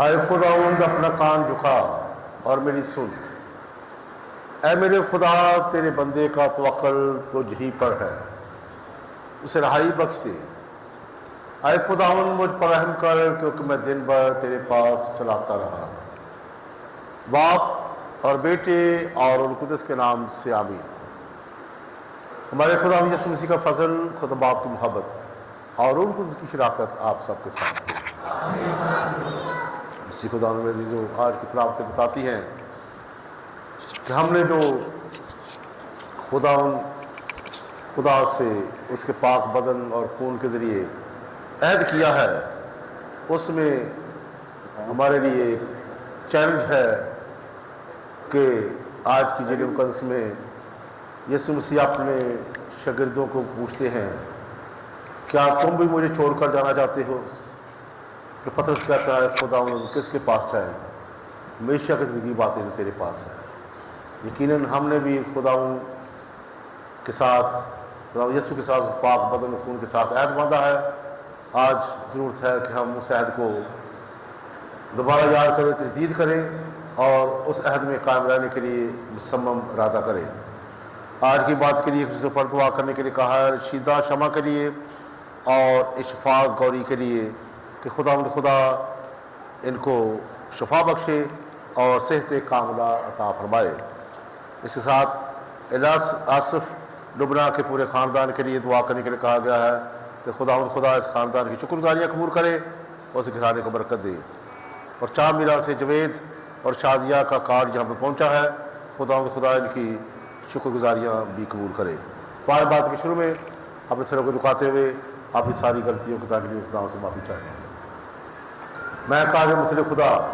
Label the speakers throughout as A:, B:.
A: اے خداوند اپنا کان جھکا اور میری سن، اے میرے خدا تیرے بندے کا توکل تجھ ہی پر ہے، اسے رہائی بخش دے۔ اے خداوند مجھ پر رحم کر، کیونکہ میں دن بھر تیرے پاس چلاتا رہا۔ باپ اور بیٹے اور روح القدس کے نام سے آمین۔ ہمارے خدا یسوع مسیح کا فضل، خدا باپ کی محبت اور روح القدس کی شراکت آپ سب کے ساتھ ہو۔ اسی خدا میں جو آج کی تلاوتیں بتاتی ہیں کہ ہم نے جو خدا سے اس کے پاک بدن اور خون کے ذریعے عہد کیا ہے، اس میں ہمارے لیے ایک چیلنج ہے کہ آج کی جیل مقدس میں یسوع مسیح اپنے شاگردوں کو پوچھتے ہیں، کیا تم بھی مجھے چھوڑ کر جانا چاہتے ہو؟ کہ پطرس کہتا ہے، خداوند کس کے پاس جائیں، ہمیشہ کی زندگی باتیں جو تیرے پاس ہیں۔ یقیناً ہم نے بھی خداوند کے ساتھ، خداوند یسوع کے ساتھ پاک بدن و خون کے ساتھ عہد باندھا ہے۔ آج ضرورت ہے کہ ہم اس عہد کو دوبارہ یاد کریں، تجدید کریں اور اس عہد میں قائم رہنے کے لیے مصمم ارادہ کریں۔ آج کی بات کے لیے خصوصی پر دعا کرنے کے لیے کہا ہے، رشیدہ شمع کے لیے اور اشفاق گوری کے لیے کہ خدا ان کو شفا بخشے اور صحت کاملہ عطا فرمائے۔ اس کے ساتھ الیاس آصف ڈبنا کے پورے خاندان کے لیے دعا کرنے کے لیے کہا گیا ہے کہ خدا اس خاندان کی شکر گزاریاں قبول کرے اور اس گھرانے کو برکت دے۔ اور چار میرا سے جوید اور شادیہ کا کارڈ یہاں پہ پہنچا ہے، خدا ان کی شکر گزاریاں بھی قبول کرے۔ پانچ بات کے شروع میں اپنے سروں کو جھکاتے ہوئے اپنی ساری غلطیوں کی تاکہ خدا سے معافی چاہیے۔ میں قادر مطلق خدا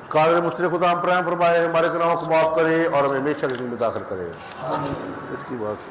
A: قادر مطلق خدا ہم پر رحم فرمائے، ہمارے گناہوں کو معاف کرے اور ہمیں ہمیشہ کی زندگی میں داخل کرے۔ اس کی بات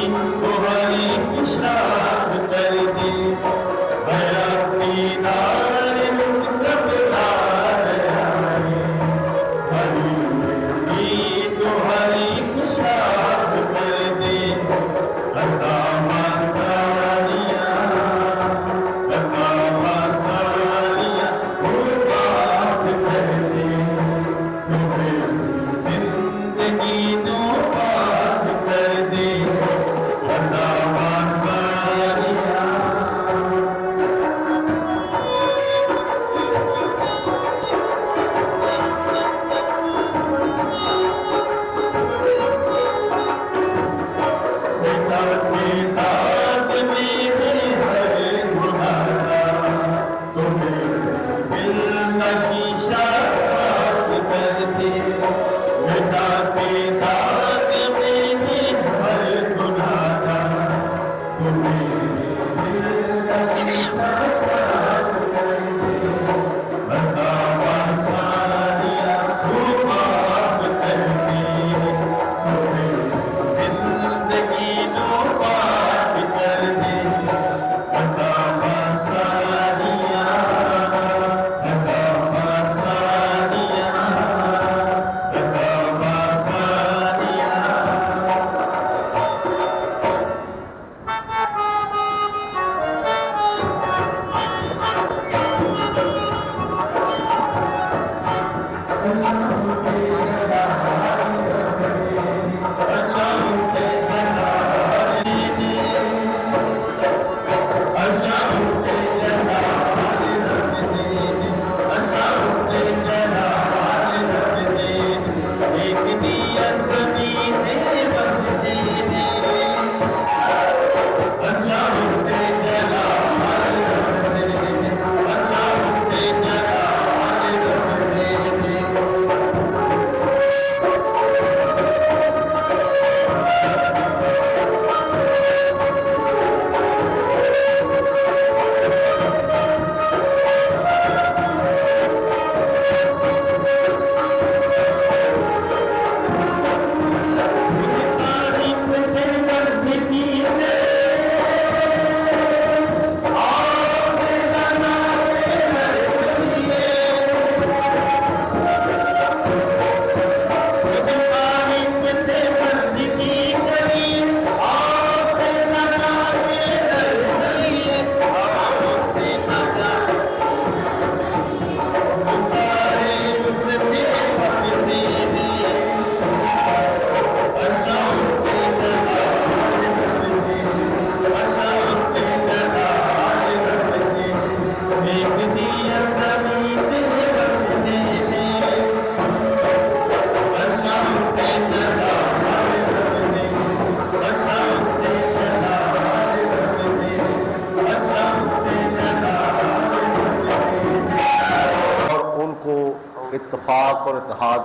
B: Amen.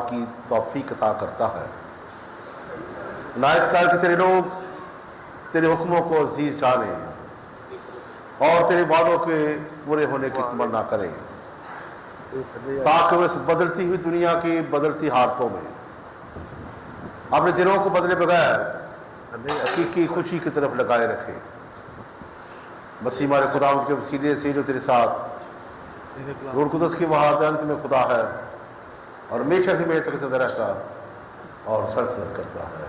A: کی توفیق عطا کرتا ہے۔ عنایت کر کہ تیرے لوگ تیرے حکموں کو عزیز جانیں اور تیرے وعدوں کے پورے ہونے کی تمنا کریں، تاکہ وہ اس بدلتی ہوئی دنیا کی بدلتی حالتوں میں اپنے دلوں کو بدلے بغیر حقیقی خوشی کی طرف لگائے رکھے۔ مسیح ہمارے خداوند کے وسیلے سے جو تیرے ساتھ روح القدس کی وحدانیت میں خدا ہے اور ہمیشہ سے میرے تک زندہ رہتا اور سلطنت کرتا ہے۔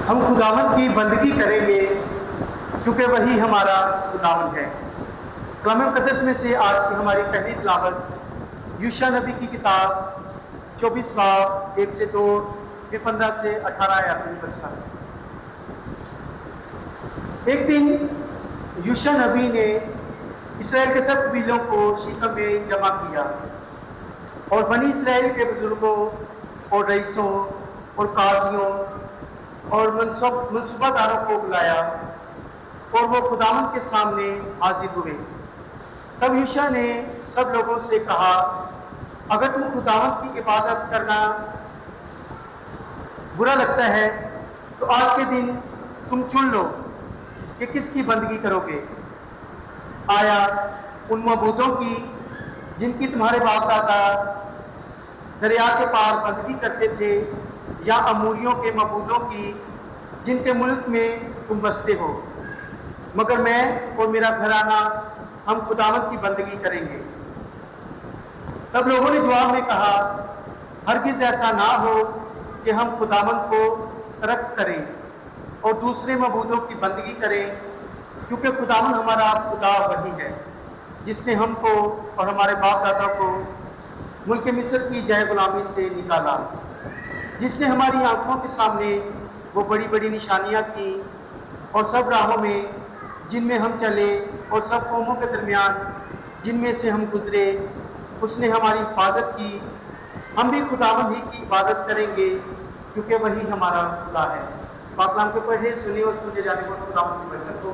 B: ہم خداوند کی بندگی کریں گے کیونکہ وہی ہمارا خداوند ہے۔ کلام مقدس میں سے آج کی ہماری پہلی تلاوت یوشع نبی کی کتاب 24 باب 1 سے 2 پھر 15 سے 18 آیات میں بسا ہے۔ ایک دن یوشع نبی نے اسرائیل کے سب قبیلوں کو شیکم میں جمع کیا اور بنی اسرائیل کے بزرگوں اور رئیسوں اور قاضیوں اور منصوبہ داروں کو بلایا اور وہ خداوند کے سامنے حاضر ہوئے۔ تب یوشع نے سب لوگوں سے کہا، اگر تم خداوند کی عبادت کرنا برا لگتا ہے تو آج کے دن تم چن لو کہ کس کی بندگی کرو گے، آیا ان معبودوں کی جن کی تمہارے باپ دادا دریا کے پار بندگی کرتے تھے، یا اموریوں کے معبودوں کی جن کے ملک میں تم بستے ہو؟ مگر میں اور میرا گھرانہ ہم خداوند کی بندگی کریں گے۔ تب لوگوں نے جواب میں کہا، ہرگز ایسا نہ ہو کہ ہم خداوند کو ترک کریں اور دوسرے معبودوں کی بندگی کریں، کیونکہ خداوند ہمارا خدا وہی ہے جس نے ہم کو اور ہمارے باپ دادا کو ملک مصر کی جے غلامی سے نکالا، جس نے ہماری آنکھوں کے سامنے وہ بڑی بڑی نشانیاں کی، اور سب راہوں میں جن میں ہم چلے اور سب قوموں کے درمیان جن میں سے ہم گزرے اس نے ہماری حفاظت کی۔ ہم بھی خداوند ہی کی عبادت کریں گے کیونکہ وہی ہمارا خدا ہے۔ پاک کلام کو پڑھے، سنی اور سنتے جانے پر خداوند کی برکت ہو۔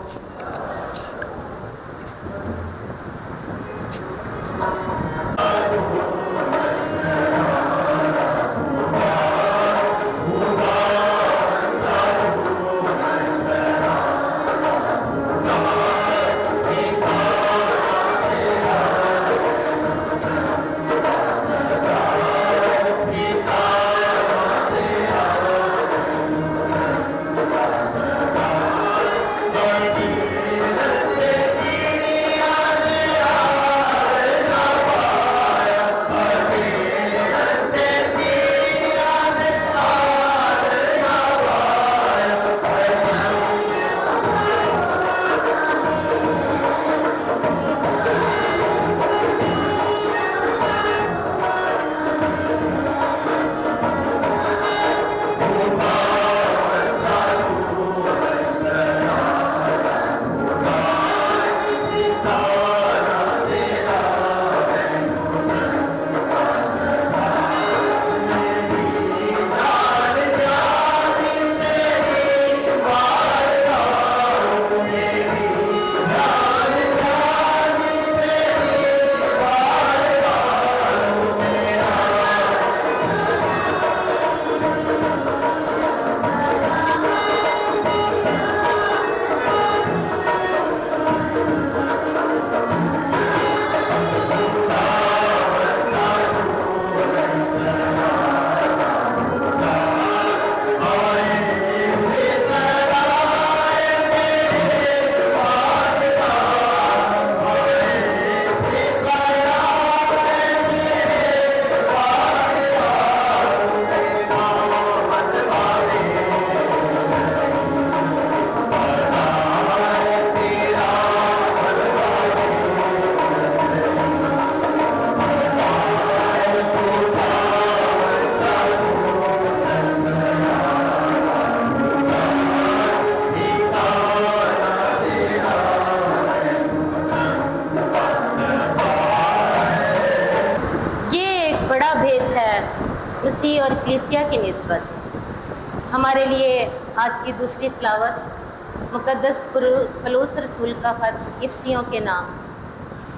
C: مسیح اور کلیسیا کی نسبت۔ ہمارے لیے آج کی دوسری تلاوت مقدس پولس رسول کا خط افسیوں کے نام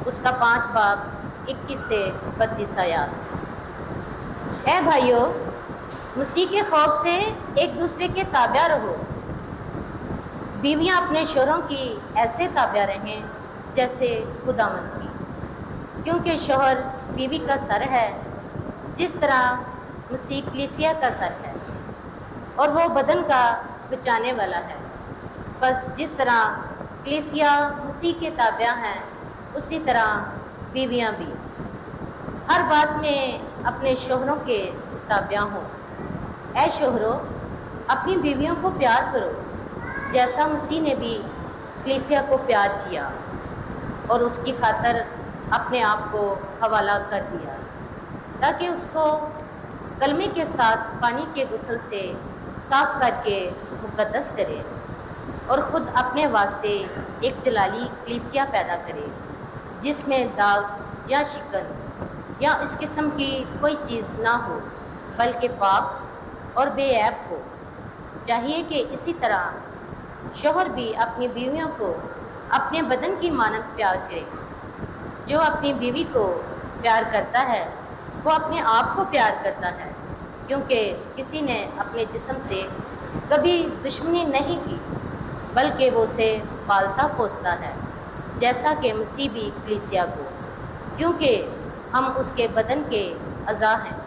C: اس کا 5 باب 21 سے 32 آیات۔ اے بھائیو، مسیح کے خوف سے ایک دوسرے کے تابع رہو۔ بیویاں اپنے شوہروں کی ایسے تابع رہیں جیسے خداوند کی، کیونکہ شوہر بیوی کا سر ہے، جس طرح مسیح کلیسیا کا سر ہے، اور وہ بدن کا بچانے والا ہے۔ بس جس طرح کلیسیا مسیح کے تابع ہیں، اسی طرح بیویاں بھی ہر بات میں اپنے شوہروں کے تابع ہوں۔ اے شوہرو، اپنی بیویوں کو پیار کرو، جیسا مسیح نے بھی کلیسیا کو پیار کیا اور اس کی خاطر اپنے آپ کو حوالہ کر دیا، تاکہ اس کو کلمے کے ساتھ پانی کے غسل سے صاف کر کے مقدس کرے، اور خود اپنے واسطے ایک جلالی کلیسیا پیدا کرے، جس میں داغ یا شکن یا اس قسم کی کوئی چیز نہ ہو، بلکہ پاک اور بے عیب ہو۔ چاہیے کہ اسی طرح شوہر بھی اپنی بیویوں کو اپنے بدن کی مانند پیار کرے۔ جو اپنی بیوی کو پیار کرتا ہے وہ اپنے آپ کو پیار کرتا ہے، کیونکہ کسی نے اپنے جسم سے کبھی دشمنی نہیں کی، بلکہ وہ اسے پالتا پوستا ہے، جیسا کہ مسیح بھی کلیسیا کو، کیونکہ ہم اس کے بدن کے اعضاء ہیں۔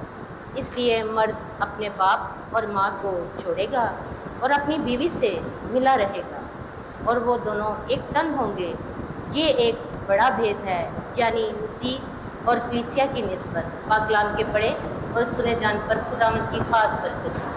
C: اس لیے مرد اپنے باپ اور ماں کو چھوڑے گا اور اپنی بیوی سے ملا رہے گا، اور وہ دونوں ایک تن ہوں گے۔ یہ ایک بڑا بھید ہے، یعنی مسیح اور کلیسیا کی نسبت۔ پاک کلام کے پڑھے اور سنے جان پر خداوند کی خاص برکت ہو۔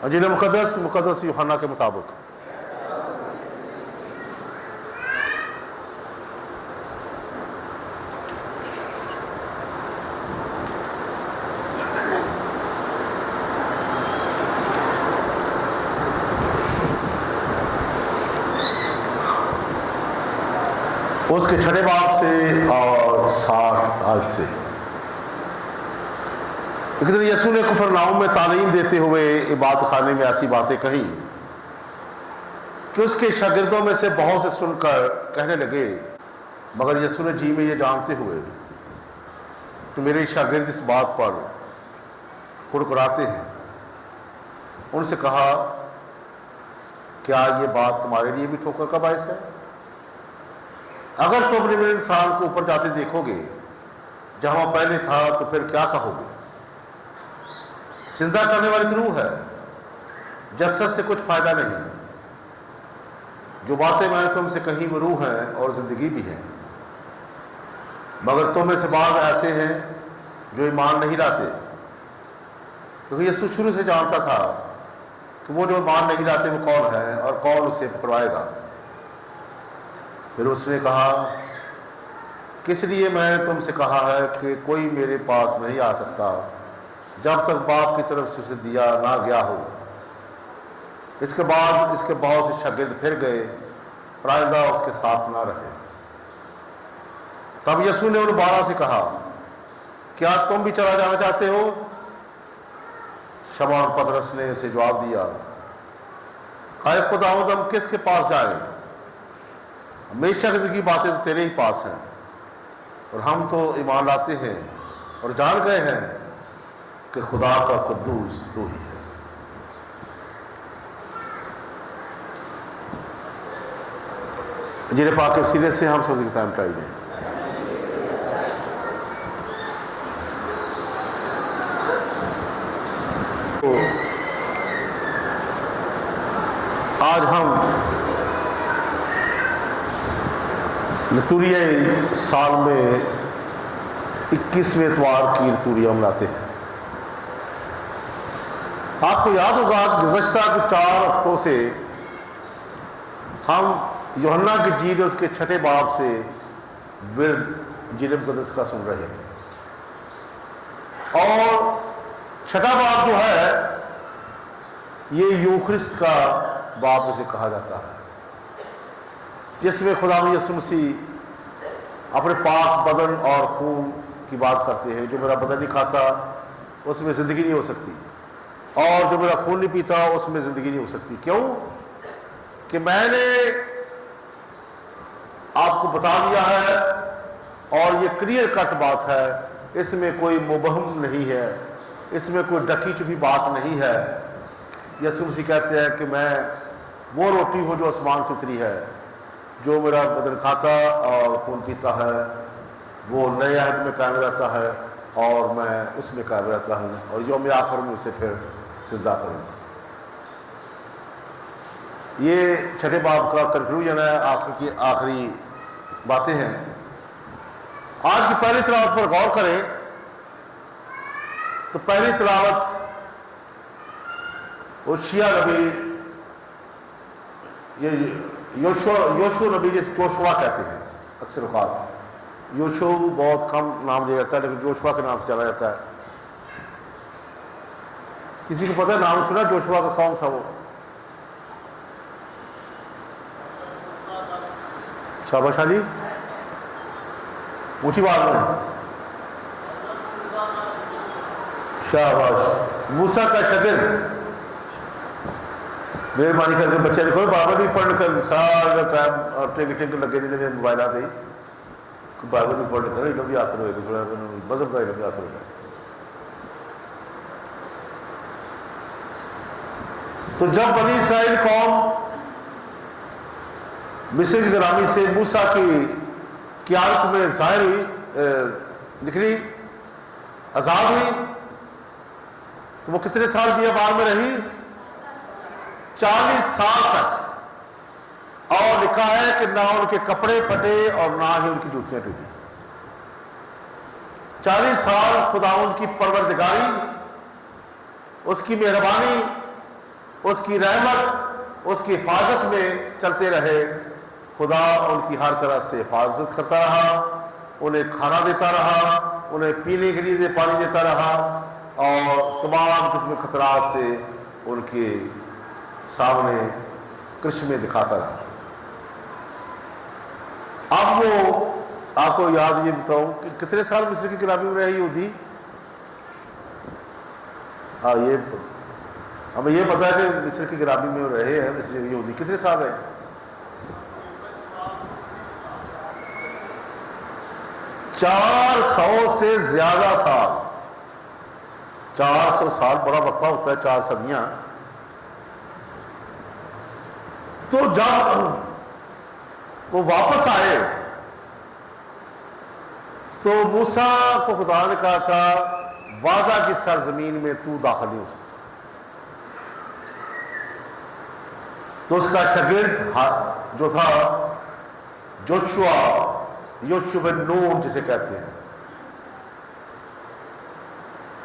A: انجیل مقدس یوحنا کے مطابق۔ اس کے 6 باب سے اور 60 آیت سے۔ لیکن یسوع نے کفرناؤم میں تعلیم دیتے ہوئے عبادت خانے میں ایسی باتیں کہیں کہ اس کے شاگردوں میں سے بہت سے سن کر کہنے لگے، مگر یسوع نے جی میں یہ جانتے ہوئے کہ میرے شاگرد اس بات پر کڑکڑاتے ہیں، ان سے کہا، کیا یہ بات تمہارے لیے بھی ٹھوکر کا باعث ہے؟ اگر تم ابن انسان کو اوپر جاتے دیکھو گے جہاں پہلے تھا تو پھر کیا کہو گے؟ زندہ کرنے والی روح ہے، جسد سے کچھ فائدہ نہیں۔ جو باتیں میں نے تم سے کہیں وہ روح ہیں اور زندگی بھی ہے، مگر تم میں سے بعض ایسے ہیں جو ایمان نہیں لاتے۔ کیونکہ یسوع شروع سے جانتا تھا کہ وہ جو ایمان نہیں لاتے وہ کون ہے اور کون اسے پکڑوائے گا۔ پھر اس نے کہا، کس لیے میں نے تم سے کہا ہے کہ کوئی میرے پاس نہیں آ سکتا جب تک باپ کی طرف سے اسے دیا نہ گیا ہو۔ اس کے بعد اس کے بہت سے شاگرد پھر گئے اور آئندہ اس کے ساتھ نہ رہے۔ تب یسوع نے ان 12 سے کہا، کیا تم بھی چلا جانا چاہتے ہو؟ شمعون پطرس نے اسے جواب دیا، اے خداوند، ہم کس کے پاس جائیں؟ ہمیشہ کی باتیں تو تیرے ہی پاس ہیں، اور ہم تو ایمان لاتے ہیں اور جان گئے ہیں کہ خدا کا قدوس تو ہی ہے۔ انجیل پاک کے وسیلے سے ہم سب کی ٹائم ٹائی دیں۔ آج ہم لتوریہ سال میں 21ویں اتوار کی لتوریہ مناتے ہیں۔ آپ کو یاد ہوگا کہ گزشتہ 4 ہفتوں سے ہم یوحنا کی انجیل اس کے 6 باب سے ورد انجیل مقدس کا سن رہے ہیں، اور 6 باب جو ہے یہ یوخرست کا باب اسے کہا جاتا ہے، جس میں خدا یسوع مسیح اپنے پاک بدن اور خون کی بات کرتے ہیں۔ جو میرا بدن نہیں کھاتا اس میں زندگی نہیں ہو سکتی، اور جو میرا خون نہیں پیتا اس میں زندگی نہیں ہو سکتی۔ کیوں؟ کہ میں نے آپ کو بتا دیا ہے، اور یہ کلیئر کٹ بات ہے، اس میں کوئی مبہم نہیں ہے، اس میں کوئی ڈکی چھپی بات نہیں ہے۔ یسوع مسیح کہتے ہیں کہ میں وہ روٹی ہوں جو آسمان سے اتری ہے، جو میرا بدن کھاتا اور خون پیتا ہے وہ نئے عہد میں قائم رہتا ہے، اور میں اس میں قائم رہتا ہوں، اور یوم آخر میں اسے پھر زندہ کروں گا۔ یہ 6 باب کا کنکلوژن ہے، آخری باتیں ہیں۔ آج کی پہلی تلاوت پر غور کریں تو پہلی تلاوت اوشیا نبی، یہ یوشو نبی جس جوشوا کہتے ہیں، اکثر اوقات یوشو بہت کم نام لیا جاتا ہے لیکن جوشوا کے نام سے جانا جاتا ہے۔ کسی کو پتہ ہے نام سنا جوشوا کا کون تھا؟ وہ شاباش علی، اونچی بات میں شاباش، موسیٰ کا شاگرد۔ مہربانی کر کے بچے لکھو، بائبل بھی پڑھ کر سارا ٹائم اور ٹنگ لگے جتنے موبائلات ہی بائبل بھی پڑھ کر علم بھی حاصل ہوئے، تھوڑا مذہب کا علم بھی حاصل ہوتا ہے۔ تو جب بنی اسرائیل قوم مصر کی غلامی سے موسیٰ کی قیادت میں ظاہر ہوئی، نکلی، آزاد ہوئی، تو وہ کتنے سال بیابان میں رہی؟ 40 سال تک، اور لکھا ہے کہ نہ ان کے کپڑے پھٹے اور نہ ہی ان کی جوتیاں ٹوٹی۔ 40 سال خداوند کی پروردگاری، اس کی مہربانی، اس کی رحمت، اس کی حفاظت میں چلتے رہے۔ خدا ان کی ہر طرح سے حفاظت کرتا رہا، انہیں کھانا دیتا رہا، انہیں پینے کے لیے پانی دیتا رہا، اور تمام قسم کے خطرات سے ان کے سامنے کرشمے دکھاتا رہا۔ اب وہ آپ کو یاد یہ بتاؤں کہ کتنے سال مصر کی غلامی میں رہے یہودی؟ یہ ہمیں یہ پتا ہے کہ مصر کی غلامی میں رہے ہیں مصر یہودی، کتنے سال رہے؟ 400 سے زیادہ سال۔ 400 سال بڑا وقفہ ہوتا ہے، 4 صدیاں۔ تو جب وہ واپس آئے تو موسیٰ کو خدا نے کہا تھا وعدہ کی سرزمین میں تو داخل نہیں ہو سکتا۔ تو اس کا شاگرد جو تھا یوشوا بن نون جسے کہتے ہیں،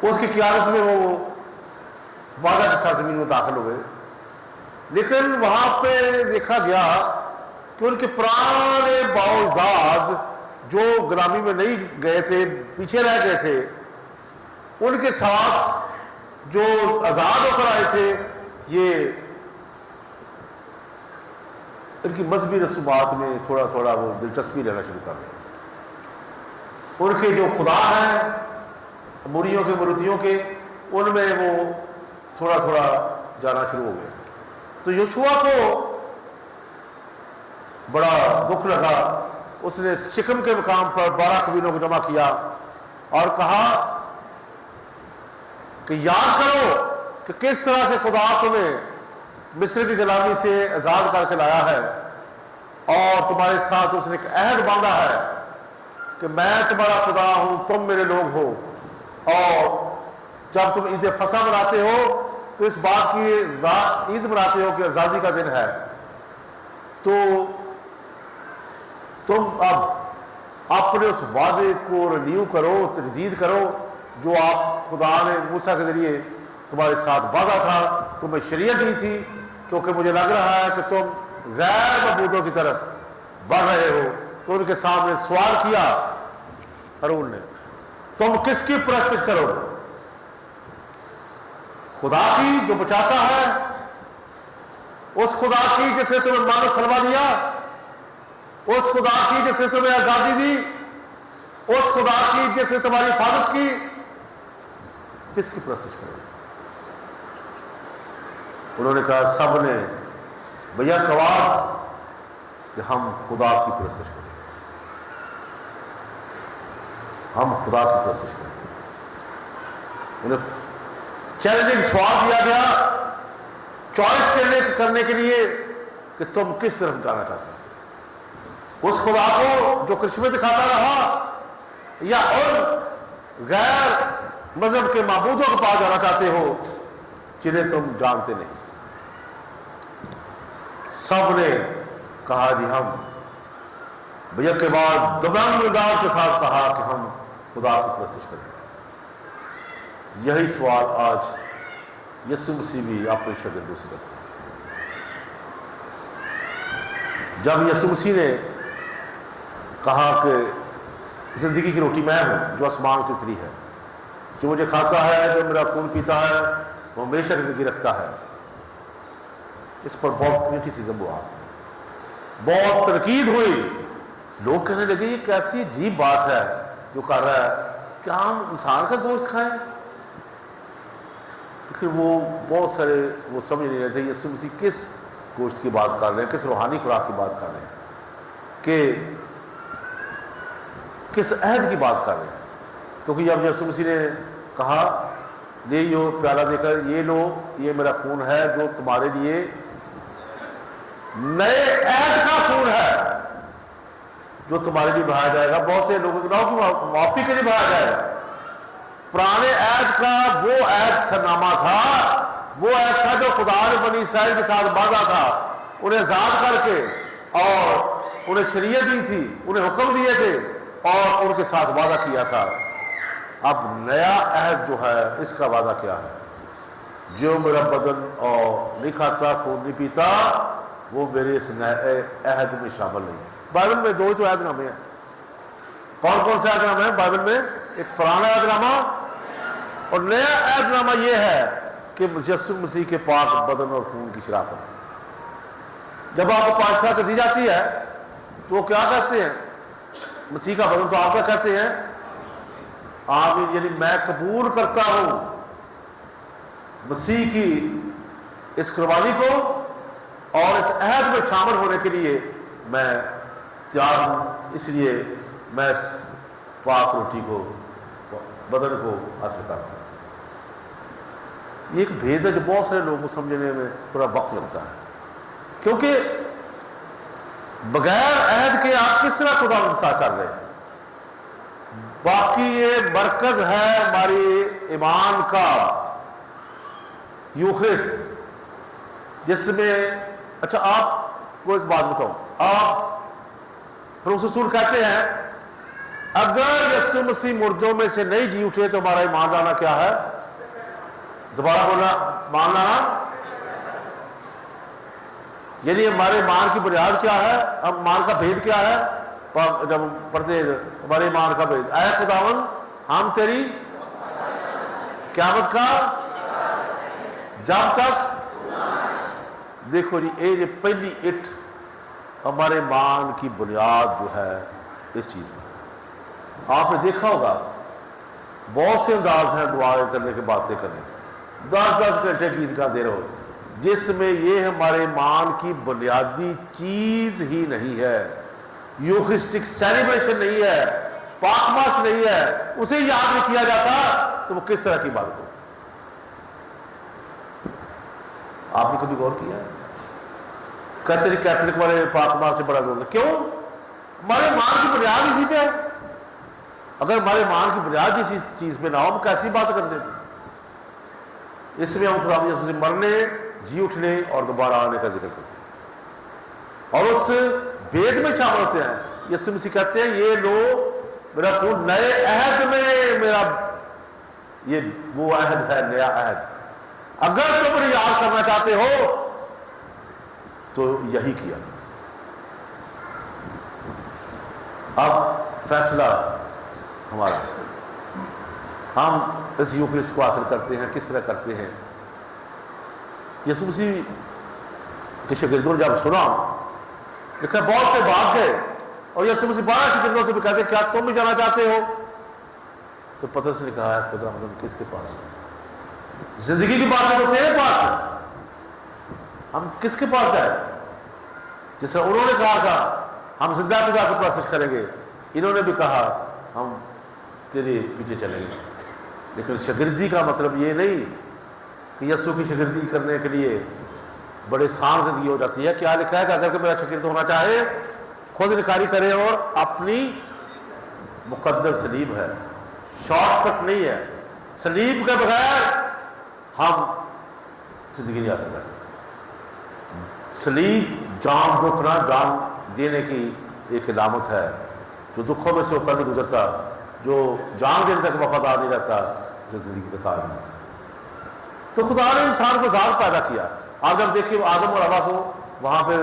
A: اس کی قیادت میں وہ وعدہ کی سرزمین میں داخل ہوئے، لیکن وہاں پہ دیکھا گیا کہ ان کے پرانے بااجداد جو غلامی میں نہیں گئے تھے، پیچھے رہ گئے تھے، ان کے ساتھ جو آزاد ہو کر آئے تھے، یہ ان کی مذہبی رسومات میں تھوڑا تھوڑا وہ دلچسپی لینا شروع کر گئے۔ ان کے جو خدا ہیں موریوں کے مرتیوں کے، ان میں وہ تھوڑا تھوڑا جانا شروع ہو گئے۔ تو یوشوا کو بڑا دکھ لگا، اس نے شکم کے مقام پر 12 قبیلوں کو جمع کیا اور کہا کہ یاد کرو کہ کس طرح سے خدا تمہیں مصر کی غلامی سے آزاد کر کے لایا ہے، اور تمہارے ساتھ اس نے ایک عہد باندھا ہے کہ میں تمہارا خدا ہوں، تم میرے لوگ ہو، اور جب تم عید فصح مناتے ہو تو اس بات کی عید مناتے ہو کہ آزادی کا دن ہے، تو تم اب اپنے اس وعدے کو رینیو کرو، تجدید کرو، جو آپ خدا نے موسیٰ کے ذریعے تمہارے ساتھ وعدہ تھا، تمہیں شریعت دی تھی، کیونکہ مجھے لگ رہا ہے کہ تم غیر معبودوں کی طرف بڑھ رہے ہو تو ان کے سامنے سوال کیا ہارون نے، تم کس کی پرستش کرو گے؟ خدا کی جو بچاتا ہے، اس خدا کی جس نے تمہیں مان و سلوا دیا، اس خدا کی جس نے تمہیں آزادی دی، اس خدا کی جس نے تمہاری حفاظت کی، کس کی پرستش کرو گے؟ انہوں نے کہا سب نے بھیا آواز کہ ہم خدا کی پرستش کریں، ہم خدا کی پرستش کریں۔ انہیں چیلنجنگ سوال دیا گیا چوائس کرنے کے لیے کہ تم کس طرف جانا چاہتے ہو، اس خدا کو جو کرشمے دکھاتا رہا یا ان غیر مذہب کے معبودوں کے پاس جانا چاہتے ہو جنہیں تم جانتے نہیں؟ سب نے کہا جی ہم بھیا کے بعد دبنگ انداز کے ساتھ کہا کہ ہم خدا کی پرستش کریں۔ یہی سوال آج یسوع مسیح بھی اپنے شاگردوں سے کرتے ہیں۔ جب یسوع مسیح نے کہا کہ زندگی کی روٹی میں ہوں جو آسمان سے اتری ہے، جو مجھے کھاتا ہے، جو میرا خون پیتا ہے، وہ ہمیشہ زندگی رکھتا ہے، اس پر بہت کرٹیسزم ہوا، بہت تنقید ہوئی۔ لوگ کہنے لگے یہ کیسی عجیب بات ہے جو کر رہا ہے، کیا ہم انسان کا گوشت کھائیں؟ لیکن وہ بہت سارے وہ سمجھ نہیں رہے تھے یسوع مسیح کس گوشت کی بات کر رہے ہیں، کس روحانی خوراک کی بات کر رہے ہیں، کہ کس عہد کی بات کر رہے ہیں۔ کیونکہ جب یسوع مسیح نے کہا یہ پیالہ دے کر یہ لو، یہ میرا خون ہے جو تمہارے لیے نئے عہد کا خون ہے جو تمہارے لیے بہایا جائے گا، بہت سے لوگوں کے گناہوں کی معافی کے لیے بہایا جائے گا۔ پرانے عہد کا وہ عہد سرنامہ تھا، وہ عہد تھا جو خدا نے بنی اسرائیل کے ساتھ باندھا تھا، انہیں آزاد کر کے اور انہیں شریعت دی تھی، انہیں حکم دیے تھے اور ان کے ساتھ وعدہ کیا تھا۔ اب نیا عہد جو ہے اس کا وعدہ کیا ہے؟ جو میرا بدن اور نہیں کھاتا خون نہیں پیتا وہ میرے اس نئے عہد میں شامل نہیں ہے۔ بائبل میں دو تو عہد نامے ہیں۔ کون کون سے عہد نامے ہیں بائبل میں؟ ایک پرانا عہد نامہ اور نیا عہد نامہ یہ ہے کہ یسوع مسیح کے پاک بدن اور خون کی شراکت۔ جب آپ کو پادشاہ دی جاتی ہے تو وہ کیا کہتے ہیں؟ مسیح کا بدن تو آپ کیا کہتے ہیں؟ آمین، یعنی میں قبول کرتا ہوں مسیح کی اس قربانی کو اور اس عہد میں شامل ہونے کے لیے میں تیار ہوں، اس لیے میں اس پاک روٹی کو بدن کو حاصل کرتا ہوں۔ یہ ایک بھید ہے جو بہت سارے لوگوں کو سمجھنے میں تھوڑا وقت لگتا ہے، کیونکہ بغیر عہد کے آپ کس طرح خدا کے ساتھ چل رہے ہیں؟ باقی یہ مرکز ہے ہماری ایمان کا، یوخرسٹ، جس میں اچھا آپ کو ایک بات بتاؤں، آپ پروفیسر رسول کہتے ہیں اگر یسوع مسیح مردوں میں سے نہیں جی اٹھے تو ہمارا ایمان لانا کیا ہے؟ دوبارہ بولنا، مان لانا، یعنی ہمارے ایمان کی بنیاد کیا ہے؟ ہم ایمان کا بھید کیا ہے؟ جب پڑھتے ہیں ہمارے ایمان کا بھید، اے خداوند ہم تیری قیامت کا جب تک، دیکھو جی یہ پہلی اٹ ہمارے ایمان کی بنیاد جو ہے اس چیز میں۔ آپ نے دیکھا ہوگا بہت سے انداز ہیں دعائیں کرنے کے، باتیں کرنے، 10 گھنٹے کی عید کا دیر ہو، جس میں یہ ہمارے ایمان کی بنیادی چیز ہی نہیں ہے، یوخرسٹک سیلیبریشن نہیں ہے، پاک ماس نہیں ہے، اسے یاد نہیں کیا جاتا تو وہ کس طرح کی بات ہو؟ آپ نے کبھی غور کیا؟ کہتے ہیں کیتھولک والے پاک ماس سے بڑا غور، کیوں؟ ہمارے ایمان کی بنیاد اسی پہ ہے۔ اگر ہمارے ایمان کی بنیاد اسی چیز پہ نہ ہو ہم کیسی بات کرتے تھے؟ اس میں ہم خدا یسوع سے مرنے، جی اٹھنے اور دوبارہ آنے کا ذکر کرتے ہیں اور اس بھید میں شامل ہوتے ہیں۔ یسوع مسیح کہتے ہیں یہ لو میرا خون، نئے عہد میں میرا، یہ وہ عہد ہے، نیا عہد۔ اگر تم مجھے یاد کرنا چاہتے ہو तो यही किया। अब फैसला हमारा, हम इस यूक्रिस्ट को हासिल करते हैं, किस तरह करते हैं। यीशु मसीह के शागिर्दों ने जब सुना, लिखा बहुत से भाग गए और यीशु मसीह 12 शागिर्दों से भी कहते, क्या तुम भी जाना चाहते हो? तो पतरस ने कहा, खुदा मतलब किसके पास? जिंदगी की बात तो तेरे पास है, हम किसके पास जाए? जैसे उन्होंने कहा था हम जिंदा खुदा को प्रस्तुत करेंगे, इन्होंने भी कहा हम तेरे पीछे चलेंगे। लेकिन शागिर्दी का मतलब ये नहीं कि यीशु की शागिर्दी करने के लिए बड़े शान जिंदगी हो जाती है। क्या लिखा है कि अगर मेरा शागिर्द होना चाहे खुद निकारी करे और अपनी मुकद्दर सलीब है, शॉर्टकट नहीं है। सलीब के बगैर हम जिंदगी नहीं हासिल कर सकते। सलीब जान रोकना, जान देने की एक इलामत है। जो दुखों में से होकर नहीं गुजरता, जो जान देने तक वफादार नहीं रहता, जो जिंदगी का तार नहीं। तो खुदा ने इंसान को ज़ात पैदा किया। आज हम देखिए आदम और हवा को वहां पे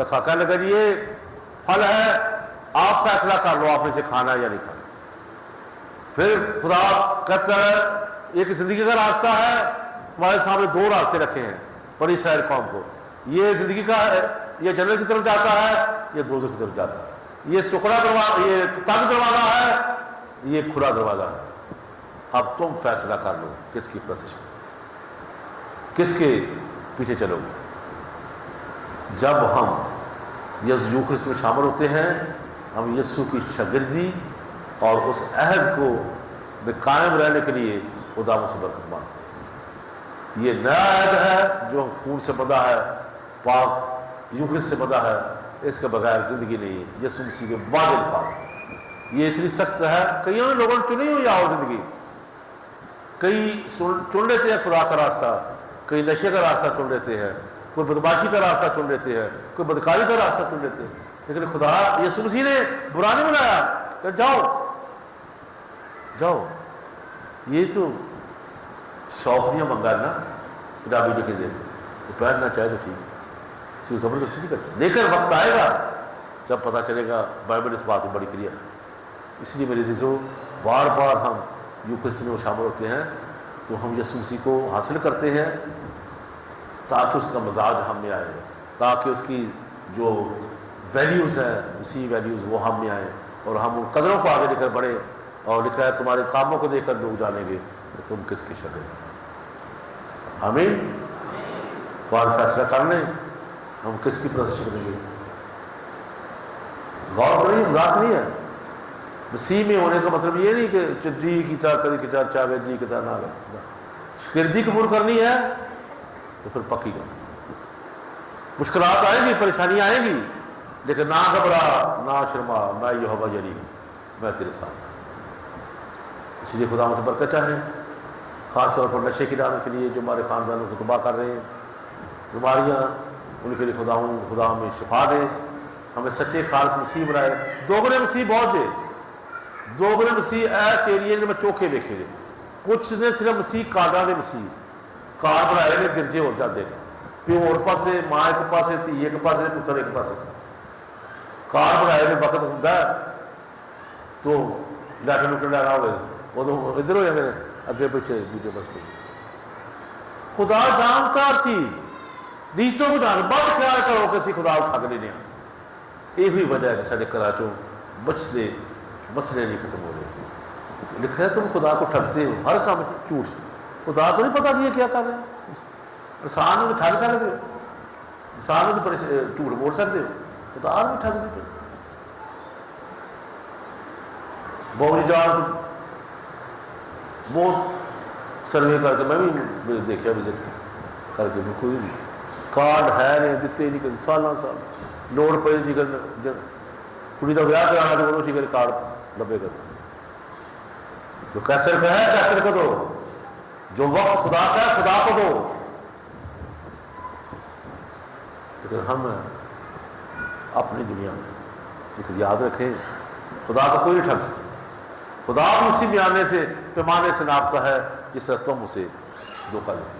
A: रखा, कहने लगा जी ये फल है, आप फैसला कर लो आपने से खाना है या नहीं खाना। फिर खुदा कहता है एक जिंदगी का रास्ता है, तुम्हारे सामने 2 रास्ते रखे हैं बड़ी शहर कौम को, ये जिंदगी का है, ये जन्नत की तरफ जाता है, ये दोज़ख की तरफ जाता है। ये सुकड़ा दरवाजा, ये तंग दरवाजा है, ये खुला दरवाजा है। अब तुम फैसला कर लो किसकी प्रशिश, किसके पीछे चलोगे। जब हम यीशु क्रिस्त में शामिल होते हैं, हम यीशु की शागिर्दी और उस अहद को में कायम रहने के लिए खुदा से बरकत मांगते हैं। ये नया अहद है जो खून से बंधा है, पाक यूक्रिस्ट से बंधा है, इसके बगैर जिंदगी नहीं है। यीशु मसीह के वादे पास ये इतनी सख्त है, कईयों ने लोगों ने चुनी हुई आओ जिंदगी, कई चुन लेते हैं खुदा का रास्ता, कई नशे का रास्ता चुन लेते हैं, कोई बदमाशी का रास्ता चुन लेते हैं, कोई बदकारी का रास्ता चुन लेते हैं। लेकिन खुदा यीशु मसीह ने बुरा नहीं बनाया कि जाओ जाओ, ये तो शौकिया मंगा ना किताबी लिखे दे, तो पहनना चाहे तो ठीक, इसको जबरदस्ती नहीं करते। लेकिन वक्त आएगा जब पता चलेगा, बाइबल इस बात में बड़ी क्लियर है। इसलिए मेरे चीज़ों बार बार हम यूक्रिस्ट में शामिल होते हैं तो हम यीशु मसीह को हासिल करते हैं ताकि उसका मजाज हम में आए, ताकि उसकी जो वैल्यूज़ हैं उसी वैल्यूज़ वो हम में आए और हम उन कदरों को आगे लेकर बढ़े। और लिखा है तुम्हारे कामों को देखकर लोग जानेंगे कि तुम किसके शक्ल हैं। आमीन। तो आज फैसला कर लें हम किसकी प्रशिश करेंगे। गौर करिए, मजाक नहीं है। मसीह में होने का मतलब ये नहीं कि जी की चाह करी की चाहे जी की चाह ना, शागिर्दी कबूल करनी है तो फिर पक्की करनी। मुश्किलात आएंगी, परेशानियां आएंगी, लेकिन ना घबरा, ना शर्मा, मैं यहोवा जरी हूँ, मैं तेरे साथ। इसलिए खुदा हमसे बरकत चाहें, खास तौर पर नशे की दान के लिए जो हमारे खानदानों को तबाह कर रहे हैं, बीमारियाँ, उनके लिए खुदा हमें शिफा दे, हमें सच्चे खालस मसीह बनाए। दोगले मसीह बहुत दे, दोगले मसीह ऐसे एरिए में चौखे देखे गए, कुछ ने सिर्फ मसीह कार्डा के मसीह कार बनाए ने गिरजे हो जाते, प्यो और पासे, माँ एक पासे, धी एक पासे, पुत्र एक पासे, कार बनाए ने वक्त होंगे तो लैटर लुटर लैना हो उदो इधर हो जाते अगे पिछे दूजे पासे। खुदा जानता हर चीज नीचों को जान, बद ख्याल करो कि असीं खुदा ठग लेने। यही वजह है कि साढ़े घर चों मसले नहीं खत्म हो रहे। लिखा है तुम खुदा को ठगते हो हर काम झूठ, खुदा को नहीं पता कि ये क्या कर रहे हैं। इंसान में ठग सकते हो, इंसान में झूठ बोल सकते हो, खुदा में ठग नहीं। बहुत जान बहुत सर्वे करके मैं भी देखा विजिट करके, कोई भी कार्ड है नहीं दिते नहीं कभी, साल लोड़ पे जी कुड़ी का ब्याह कराना तो उन्होंने जी कार्ड लभे कर। जो कैसर का है कैसर को दो, जो वक्त खुदा का है खुदा को दो। लेकिन हम अपनी दुनिया में एक याद रखें, खुदा को कोई नहीं ठग सकता। खुदा उसी बयाने से पैमाने से नापता है जिस तरह तुम उसे धोखा देते।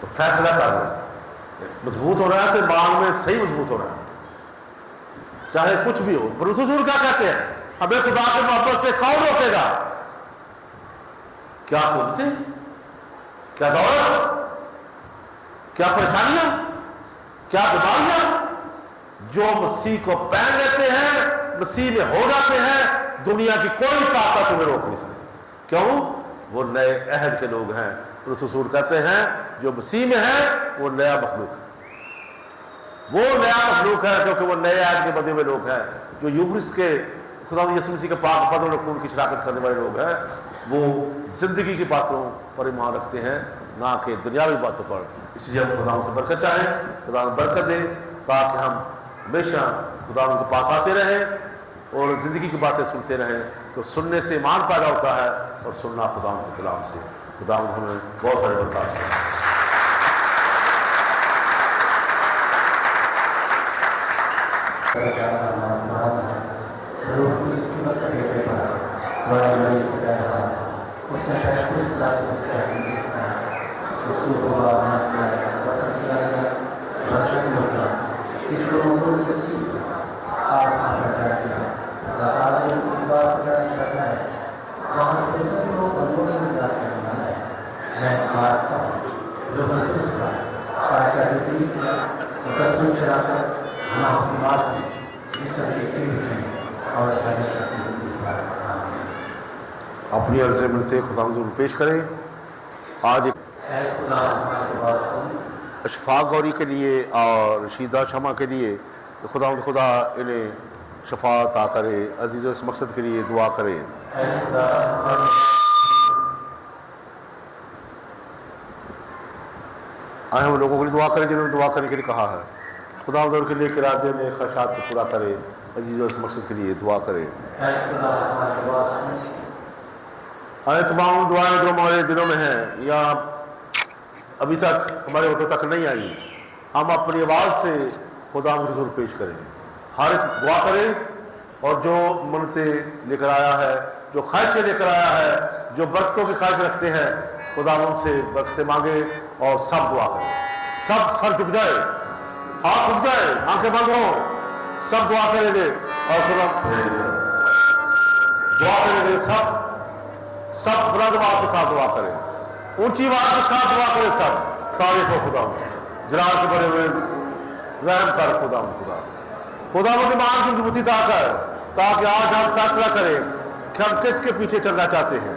A: तो फैसला कर लो, मजबूत होना है तो ईमान में सही मजबूत होना है, चाहे कुछ भी हो। पर हुजूर क्या कहते हैं, हमें खुदा की मोहब्बत से कौन रोकेगा? क्या तुमसे, क्या दौलत, क्या परेशानियां, क्या बीमारियां? जो मसीह को पहन लेते हैं, मसीह में हो जाते हैं, दुनिया की कोई ताकत तुम्हें रोक नहीं सकती। क्यों? वो नए अहद के लोग हैं। रसूल कहते हैं जो मसीह में है वो नया मखलूक है, वो नया मखलूक है, क्योंकि वो नए अहद के बने हुए लोग हैं। जो यूक्रिस्ट के खुदा यीशु मसीह के पाक पदों में खून की शराकत करने वाले लोग हैं, वो जिंदगी की बातों पर ईमान रखते हैं, ना कि दुनियावी बातों पर। इसलिए हम खुदा से बरकत चाहें, खुदा बरकत दे, ताकि हम हमेशा खुदा के पास आते रहें और जिंदगी की बातें सुनते रहें। तो सुनने से ईमान पैदा होता है और सुनना खुदा के कलाम से। खुदा हमें बहुत सारे बर्दाश्त करें। अपनी अर्ज़ मिलते खुदा हुज़ूर पेश करें। आज शफा गौरी के लिए और रशीदा शमा के लिए खुदा इन्हें शफा अता करे। अजीज़ इस मकसद के लिए दुआ करें। आए हम लोगों के लिए दुआ करें जिन्होंने दुआ करने के लिए कहा है। खुदा के लिए किराते में ख्वाहिशात को पूरा करे। अजीज़ इस मकसद के लिए दुआ करें। आए तमाम दुआएं जो हमारे दिलों में हैं या अभी तक हमारे होठों तक नहीं आई, हम अपनी आवाज़ से खुदा के हुज़ूर पेश करें। हर एक दुआ करें और जो मनते लेकर आया है, जो ख्वाहिशें लेकर आया है, जो बरकतों की ख्वाहिश रखते हैं, खुदा उनसे बरकतें मांगे और सब दुआ करें। सब सर झुक जाए, हाथ झुक जाए, आंखें बंद हो, सब दुआ करेंगे और खुदा दुआ करेंगे। सब बुलंद आवाज के साथ दुआ करें, ऊंची आवाज के साथ दुआ करें। सब तारीफ हो खुदा, जलाल के बड़े हुए रहम कर खुदा की मान की मजबूती कर, ताकि आज हम फैसला करें कि हम किसके पीछे चलना चाहते हैं।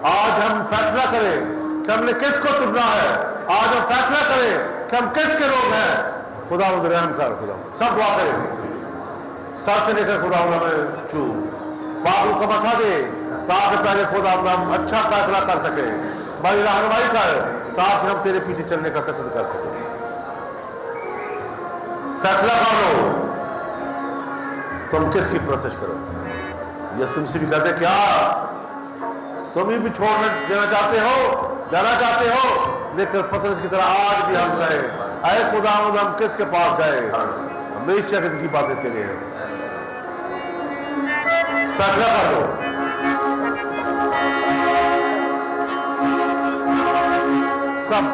A: आज हम फैसला करें कि हमने किसको चुनना है। आज हम फैसला करें कि हम किसके लोग हैं। खुदा रहम कर खुदा। सब दुआ करें, सर से लेकर खुदा हमें छू बाबू को बचा दे, ताकि पहले खुदा हम अच्छा फैसला कर सके। हमारी रहनुमाई कर, ताकि हम तेरे पीछे चलने का कसद कर सके। फैसला कर लो तुम किसकी प्रोसेस करो। यीशु मसीह भी कहते क्या तुम ही भी छोड़ना देना चाहते हो, जाना चाहते हो? लेकिन पतरस की तरह आज भी हम कहे, अरे खुदा हम किसके पास जाए? हमेशा की बातें तेरे हैं। फैसला कर दो। सब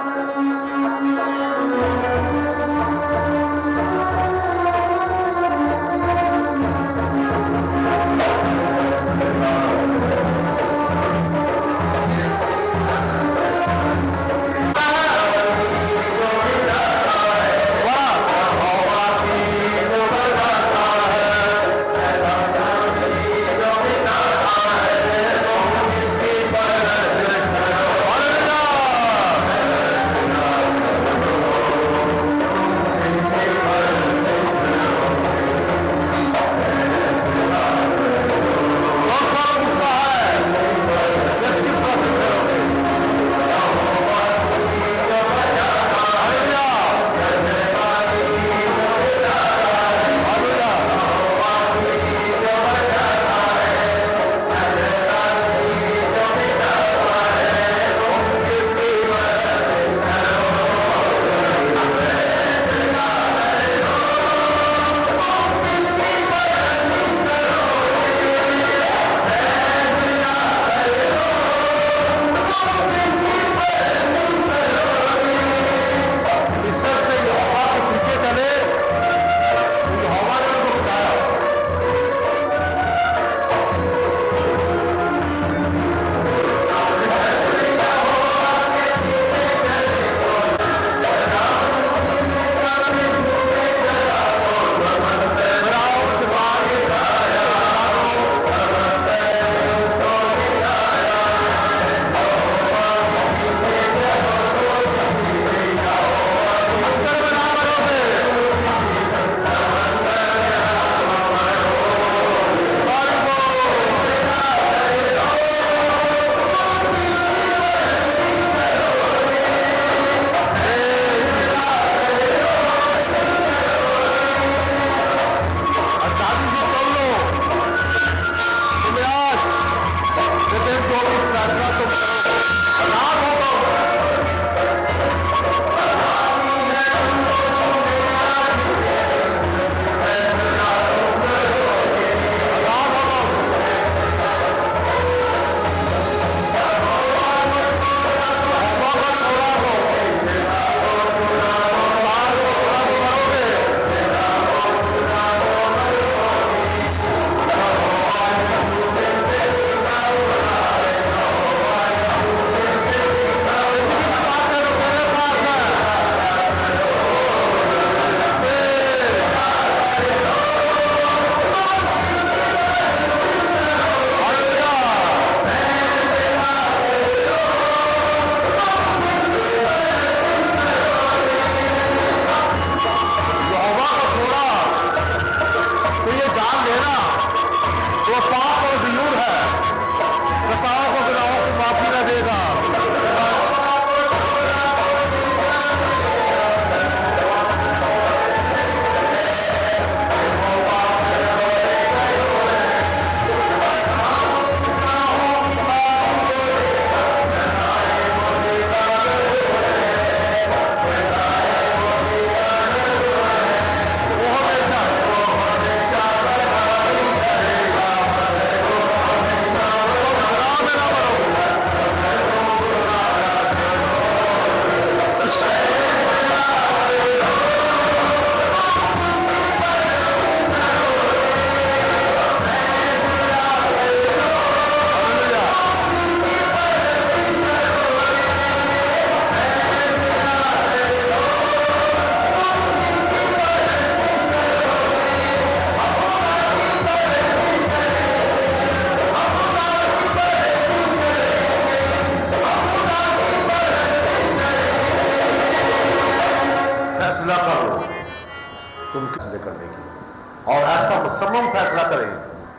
A: और ऐसा मुसम्मम फैसला करें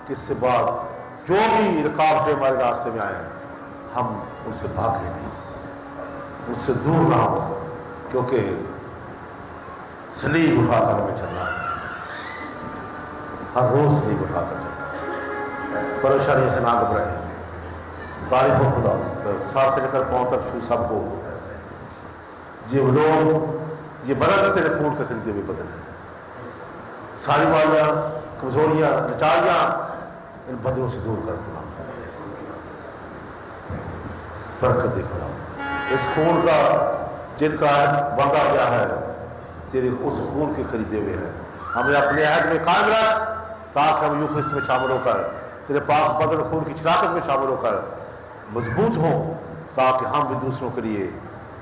A: कि इससे बाद जो भी रुकावटें हमारे रास्ते में आए हैं हम उनसे भाग लें, उससे दूर ना हो, क्योंकि सलीब उठाकर हमें चलना है, हर रोज सलीब उठाकर चलना है। परेशानियों से ना घबराएं, तारीफ हो खुदा, साथ से लेकर पांव तक छू सबको। ये लोग, ये बदन तेरे खून के खरीदे हुए बदन है, सारी वालियाँ, कमजोरियाँ, नचारियाँ इन बदलों से दूर कर खुदा, बरकत दे खुदा। इस खून का जिनका बांधा गया है तेरे उस खून के खरीदे हुए हैं, हमें अपने अहद में कायम रख, ताकि हम यूक्रिस्ट में शामिल होकर तेरे पाक बदन खून की शराकत में शामिल होकर मजबूत हों, ताकि हम भी दूसरों के लिए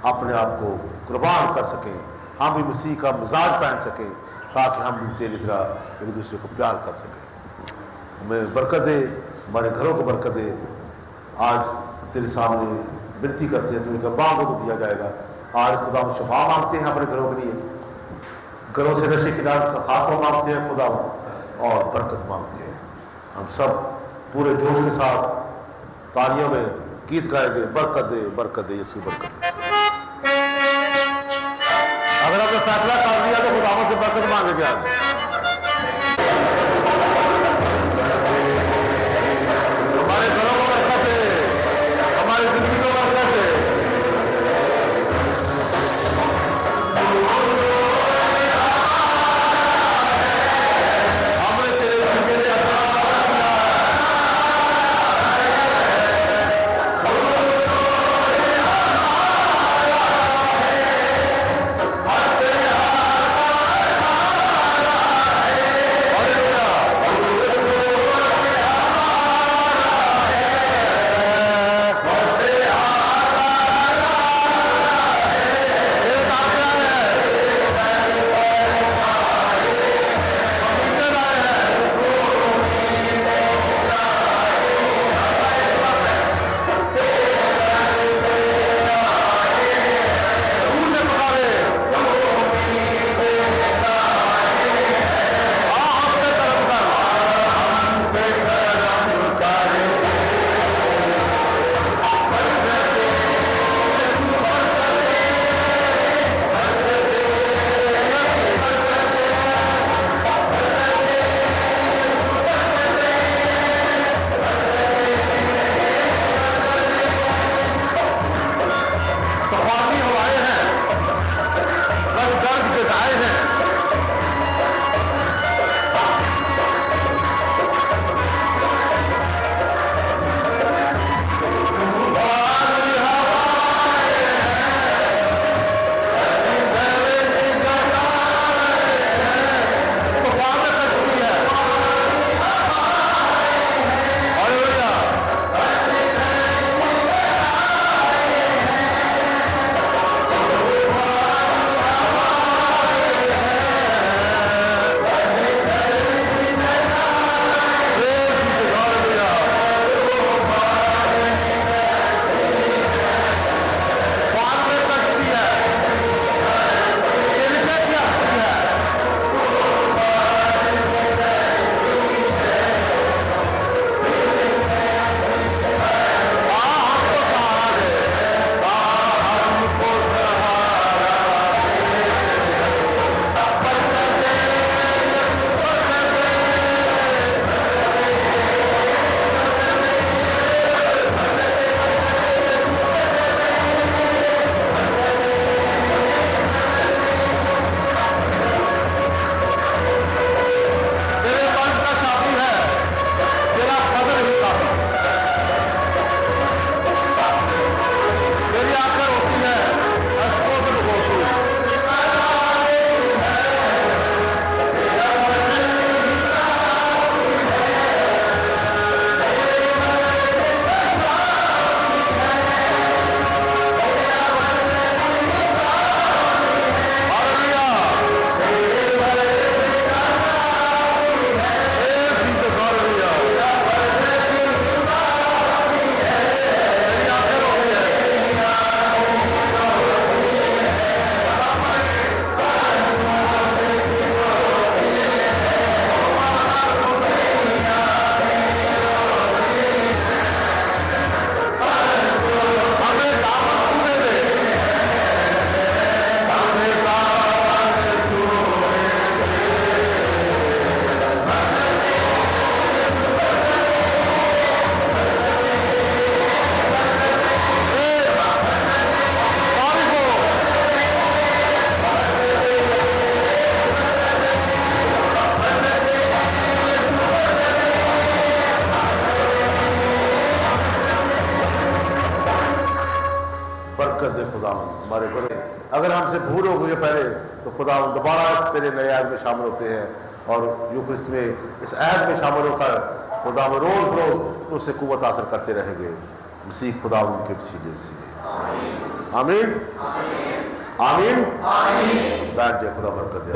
A: अपने आप को कुर्बान कर सकें, हम भी मसीह का मिजाज पहन सकें, ताकि हम भी तेरी तरह एक दूसरे को प्यार कर सकें। हमें बरकत दे, हमारे घरों को बरकत दे। आज तेरे सामने विनती करते हैं, तूने कहा मांगो तो दिया जाएगा। आज खुदा हम शफा मांगते हैं अपने घरों के लिए, घरों से नशे की लात का खात्मा मांगते हैं खुदा, और बरकत मांगते हैं। हम सब पूरे जोश के साथ तालियों में गीत गाएंगे, बरकत दे यीशु, बरकत दे। अगर आपने फैसला कर लिया तो खुदा से बरकत मांगेंगे आज। हमारे घरों को बरकत दे, हमारी जिंदगी को बरकत दे। हमारे गुनाह अगर हमसे भूल हो गई पहले तो खुदा हम दोबारा इस तेरे नए अहद में शामिल होते हैं और यूक्रिस्ट में इस अहद में शामिल होकर खुदा हम रोज रोज तो उससे कुव्वत हासिल करते रहेंगे मसीह खुदा उनके वसीले से आमीन आमीन बैठ जाए खुदा बरकत दे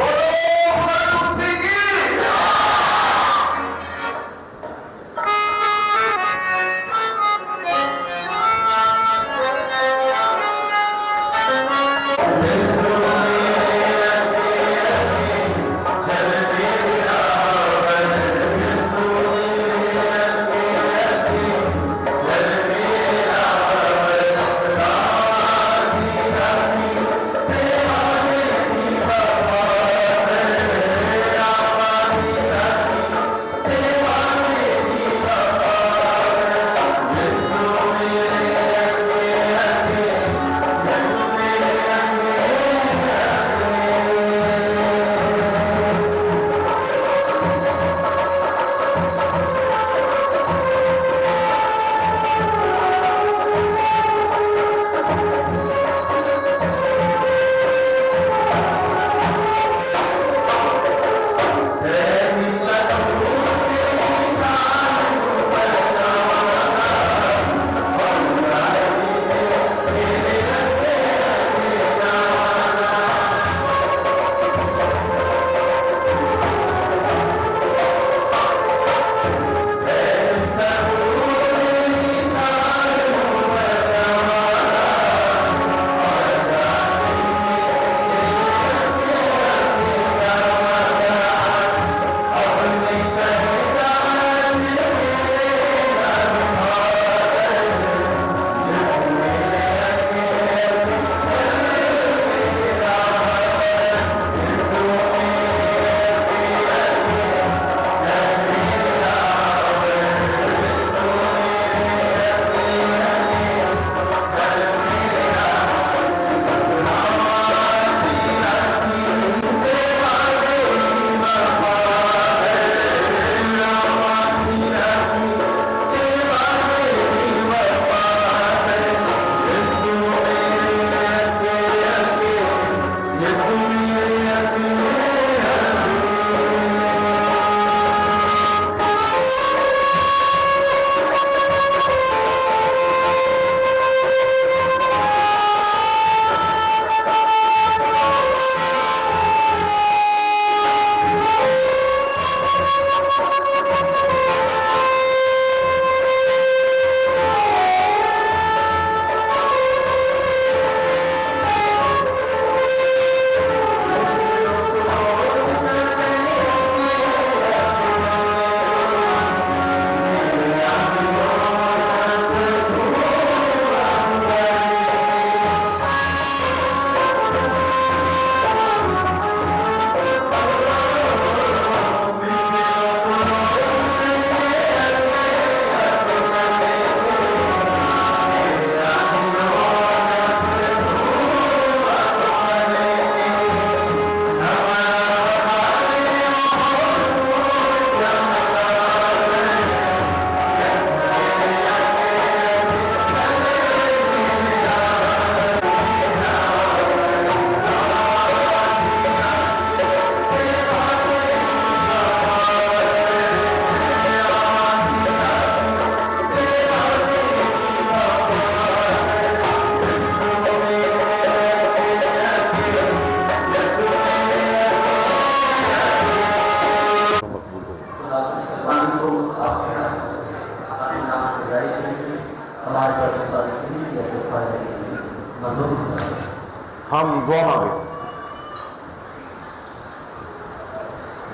A: हम दुआ मांगे।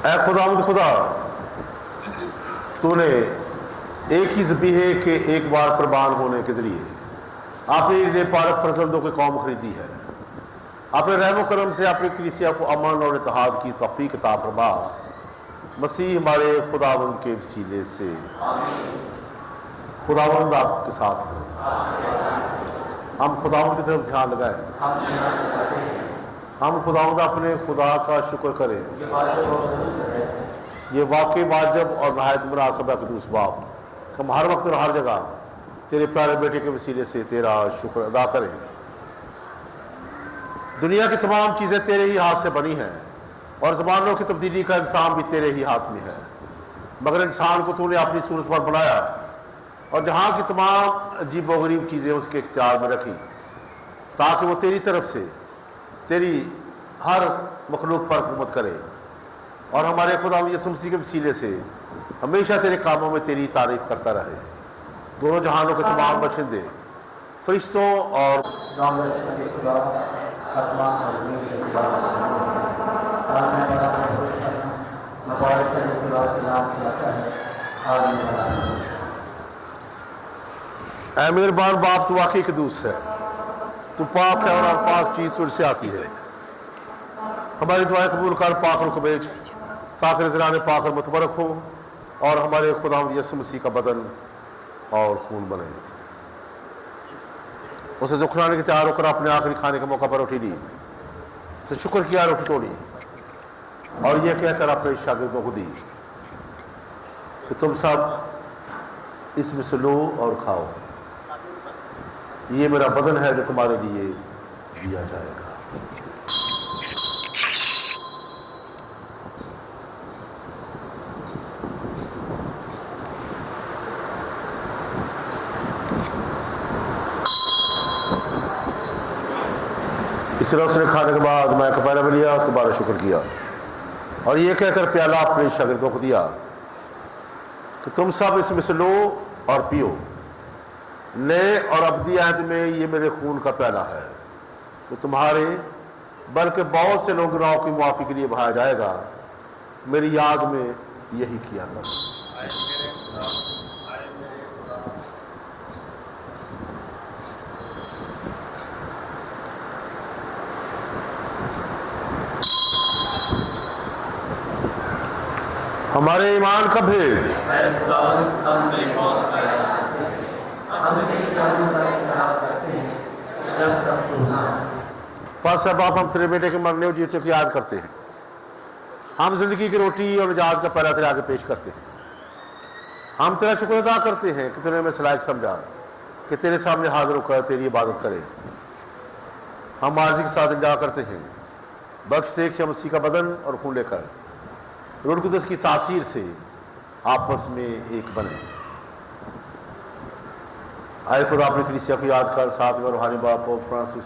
A: ऐ खुदावंद खुदा, तूने एक ही ज़बीहे के एक बार कुर्बान होने के जरिए आपने ये पारक फरजंदों की कौम खरीदी है। अपने रहम करम से अपनी कलीसिया को अमन और इत्तेहाद की तौफीक अता फरमा। मसीह हमारे खुदावंद के वसीले से खुदावंद आपके साथ हो। हम खुदावंद की तरफ ध्यान लगाएं। हम खुदावंद अपने खुदा का शुक्र करें। ये वाकई वाजिब और नहायत मुनासिब है क़ुद्दूस बाप, हम हर वक्त और हर जगह तेरे प्यारे बेटे के वसीले से तेरा शुक्र अदा करें। दुनिया की तमाम चीज़ें तेरे ही हाथ से बनी हैं और ज़मानों की तब्दीली का इंसान भी तेरे ही हाथ में है, मगर इंसान को तूने अपनी सूरत पर बनाया और जहाँ की तमाम अजीबोगरीब चीज़ें उसके इख्तियार में रखी ताकि वो तेरी तरफ से तेरी हर मखलूक पर हुकूमत करे और हमारे खुदा यीशु मसीह के वसीले से हमेशा तेरे कामों में तेरी तारीफ करता रहे। दोनों जहानों के तमाम बशिंदे फरिश्तों और
D: खुदा आसमान और ज़मीन के खुदा से आदमी बड़ा खुश करना मुबारक है जो खुदा के नाम से आता है। आदमी बड़ा खुश
A: ऐ मेहरबान बाप, तू वाकई कदूस है, तू पाक है और हर पाक चीज़ तुझसे आती है। हमारी दुआएं कबूल कर, पाक रुख भेज ताकि नजराने पाक और मुतबरक हो और हमारे खुदा यीशु मसीह का बदन और खून बने। उसे दुखलाने के तैयार होकर अपने आखिरी खाने के मौका पर रोटी ली, उसे शुक्र किया, रोटी तोड़ी और ये कहकर अपने शागिर्दों को दी कि तुम सब इसमें से लो और खाओ, ये मेरा बदन है जो तुम्हारे लिए दिया जाएगा। इस तरह उसने खाने के बाद मैं कपड़ा भी लिया, उसके बाद शुक्र किया और ये कहकर प्याला अपने शागिर्दों को दिया कि तुम सब इसमें से लो और पियो, नए और अब्दी अहद में ये मेरे खून का प्याला है जो तुम्हारे बल्कि बहुत से लोग गुनाहों की मुआफ़ी के लिए बहाया जाएगा। मेरी याद में यही किया करो। हमारे ईमान का भेद बस अब आप हम तेरे बेटे के मरने और जीतने की याद करते हैं। हम जिंदगी की रोटी और निजात का पहला तेरे आगे पेश करते हैं। हम तेरा शुक्र अदा करते हैं कि तूने हमें सलाहिक समझा कि तेरे सामने हाजिर होकर तेरी इबादत करें। हम आर्जी के साथ इंतजार करते हैं, बख्श दे कि हम मसीह का बदन और खून लेकर रूह कुदस की तासीर से आपस में एक बने। आए खुदा अपनी कलीसिया को याद कर, साथ में रूहानी बाप पोप फ्रांसिस,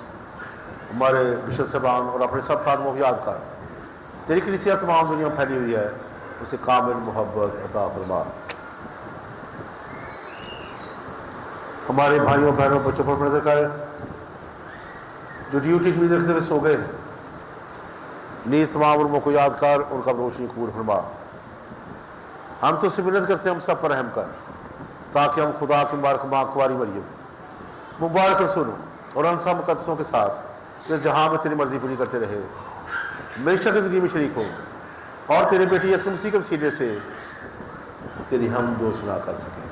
A: हमारे बिशप साहबान और अपने सब खादमों को याद कर। तेरी कलीसिया तमाम दुनिया में फैली हुई है, उसे कामिल मोहब्बत अता फरमा। हमारे भाइयों बहनों बच्चों पर नजर कर जो ड्यूटी की देखते हुए सो गए हैं, नीज तमाम उर्मों को याद कर, उनका रोशनी कबूल फरमा। हम तो उससे मिन्नत करते हैं, हम सब पर रहम कर ताकि हम खुदा की मुबारक माँ कुंवारी मरियम मुबारक रसूलों और अनसा मुकद्दसों के साथ इस जहाँ में तेरी मर्जी पूरी करते रहे, हमेशा की ज़िंदगी में शरीक हो और तेरे बेटी यीशु मसीह के वसीले से तेरी हम दो सुना कर सकें।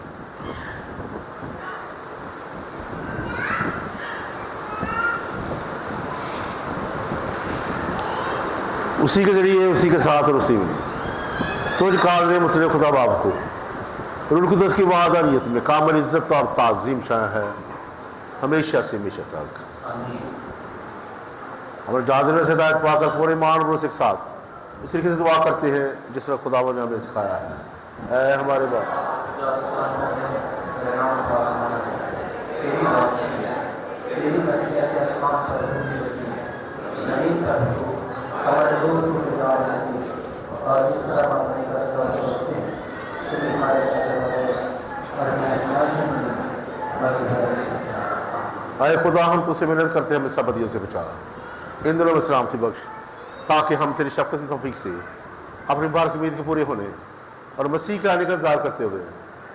A: उसी के जरिए, उसी के साथ और उसी में तुझ कादर मुसले खुदा बाप को रूह कुदस की वहादानियत में कामिल इज्जत और ताज़ीम शाह है हमेशा से हमेशा तक। हमारे जादर से हिदायत पाकर पूरे ईमान और के साथ उस तरीके से दुआ करते हैं जिस तरह खुदावंद ने हमें सिखाया है। ऐ हमारे बाप,
D: जमीन पर हमारे रोज और जिस तरह हम अपने घर पर सोचते हैं तुम्हें हमारे और मैं समाज में
A: आए खुदा हम तुझसे मिन्नत करते हैं, हमें सब बदियों से बचा, इन दिनों में सलामती बख्श ताकि हम तेरी शफ़क़त की तौफ़ीक से अपनी बार उम्मीद के पूरे होने और मसीह के आने का इंतजार करते हुए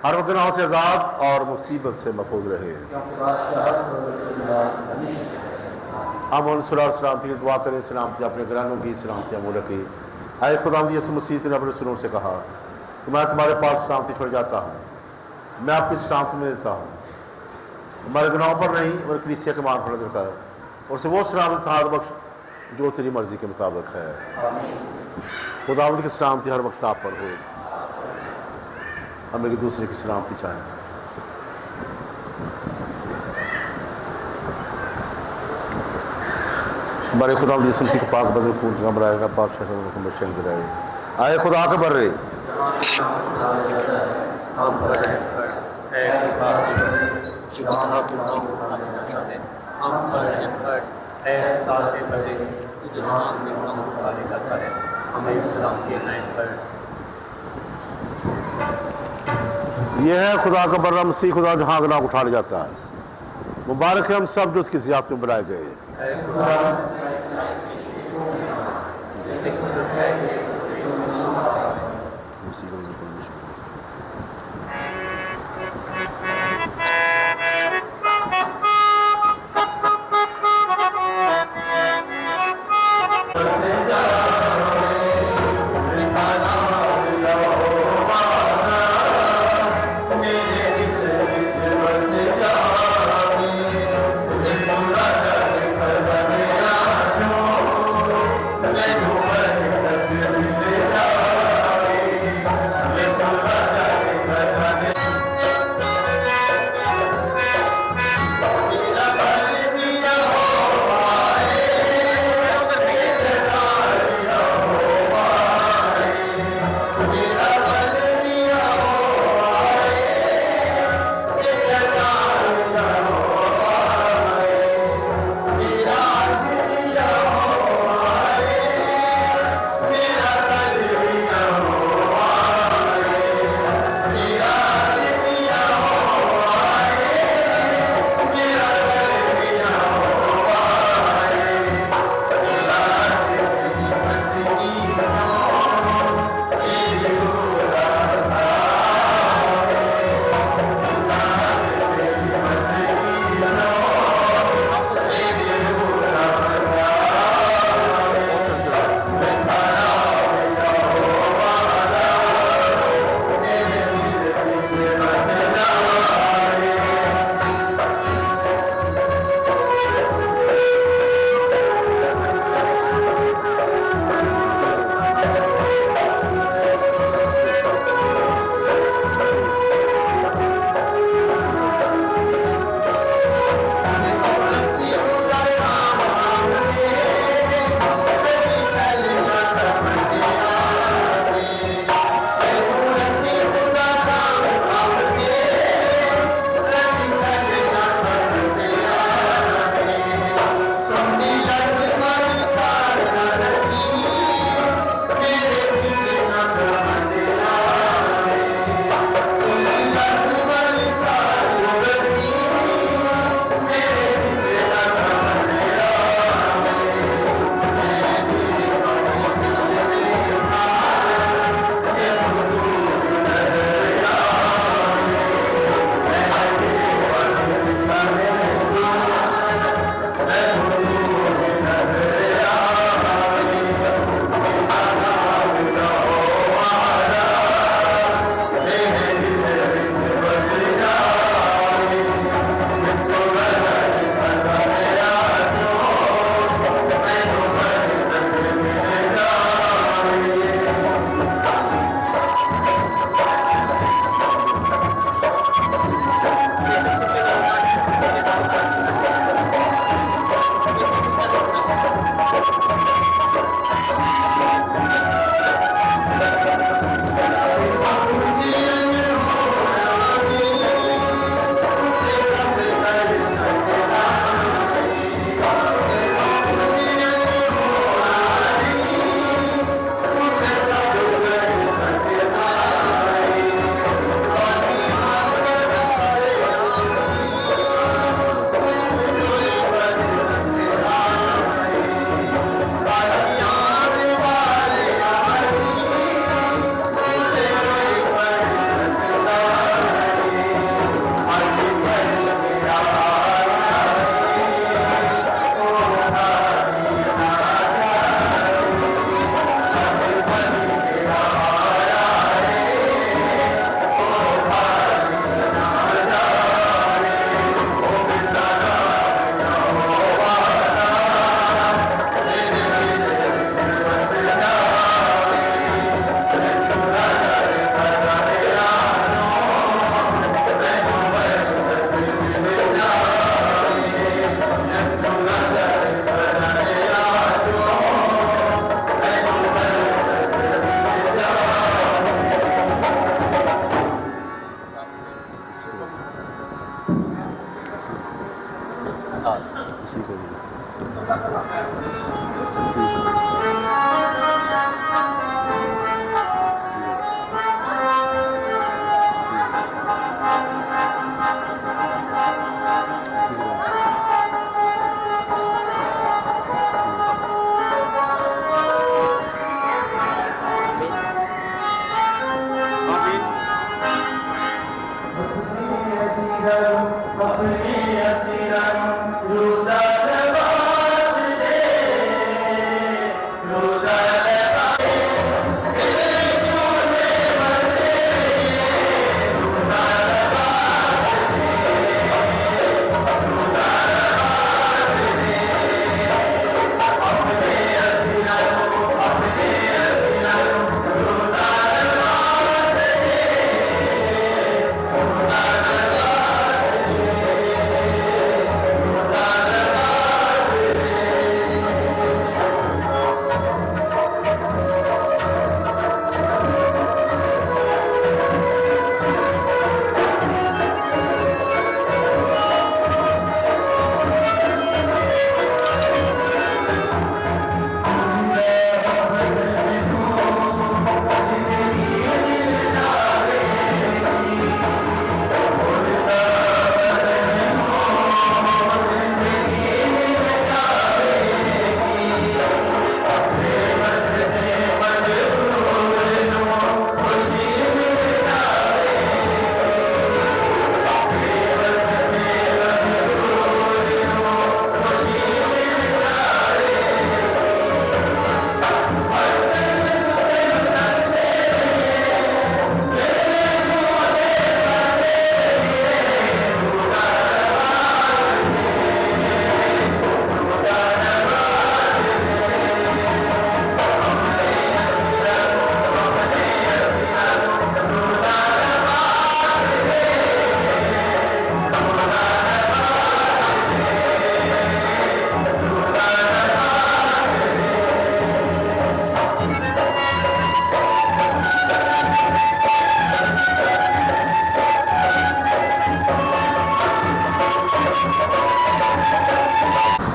A: हर वक्त गुनाहों से आज़ाद और मुसीबत से महफूज रहे। हम सलामती की दुआ करें, सलामती अपने घरानों की, सलामती अमूल की। आए खुदा यीशु मसीह ने अपने सुनों से कहा कि मैं तुम्हारे पास सलामती छोड़ जाता हूँ, मैं आपकी सलामती में देता हूँ। हमारे गुनाहों पर नहीं और कलीसिया के मान पर नजर कर और से वो सलामत हाथ बख्श जो तेरी मर्जी के मुताबिक है। खुदावंद की सलामती हर वक्त आप पर हो, हम एक दूसरे की सलामती चाहें। हमारे खुदा यीशु मसीह के पाक बदल खून का बनाएगा पाक शहर को बच्चे गिराए आए खुदा के बर्रे
D: हम पर रहम कर, ऐ खुदा के बंदे, जो जहाँ गुनाहों को उठा लेना चाहे। हम पर रहम कर, ऐ खुदा के बंदे, जो जहाँ गुनाहों को उठा लेना चाहे। हमें इस्लाम की इनायत कर।
A: यह है खुदा का बर्रा मसीह खुदा जहाँ गुनाह उठा ले जाता है। मुबारक है हम सब जो उसकी ज़ियाफ़त में बनाए गए।
D: ऐ खुदा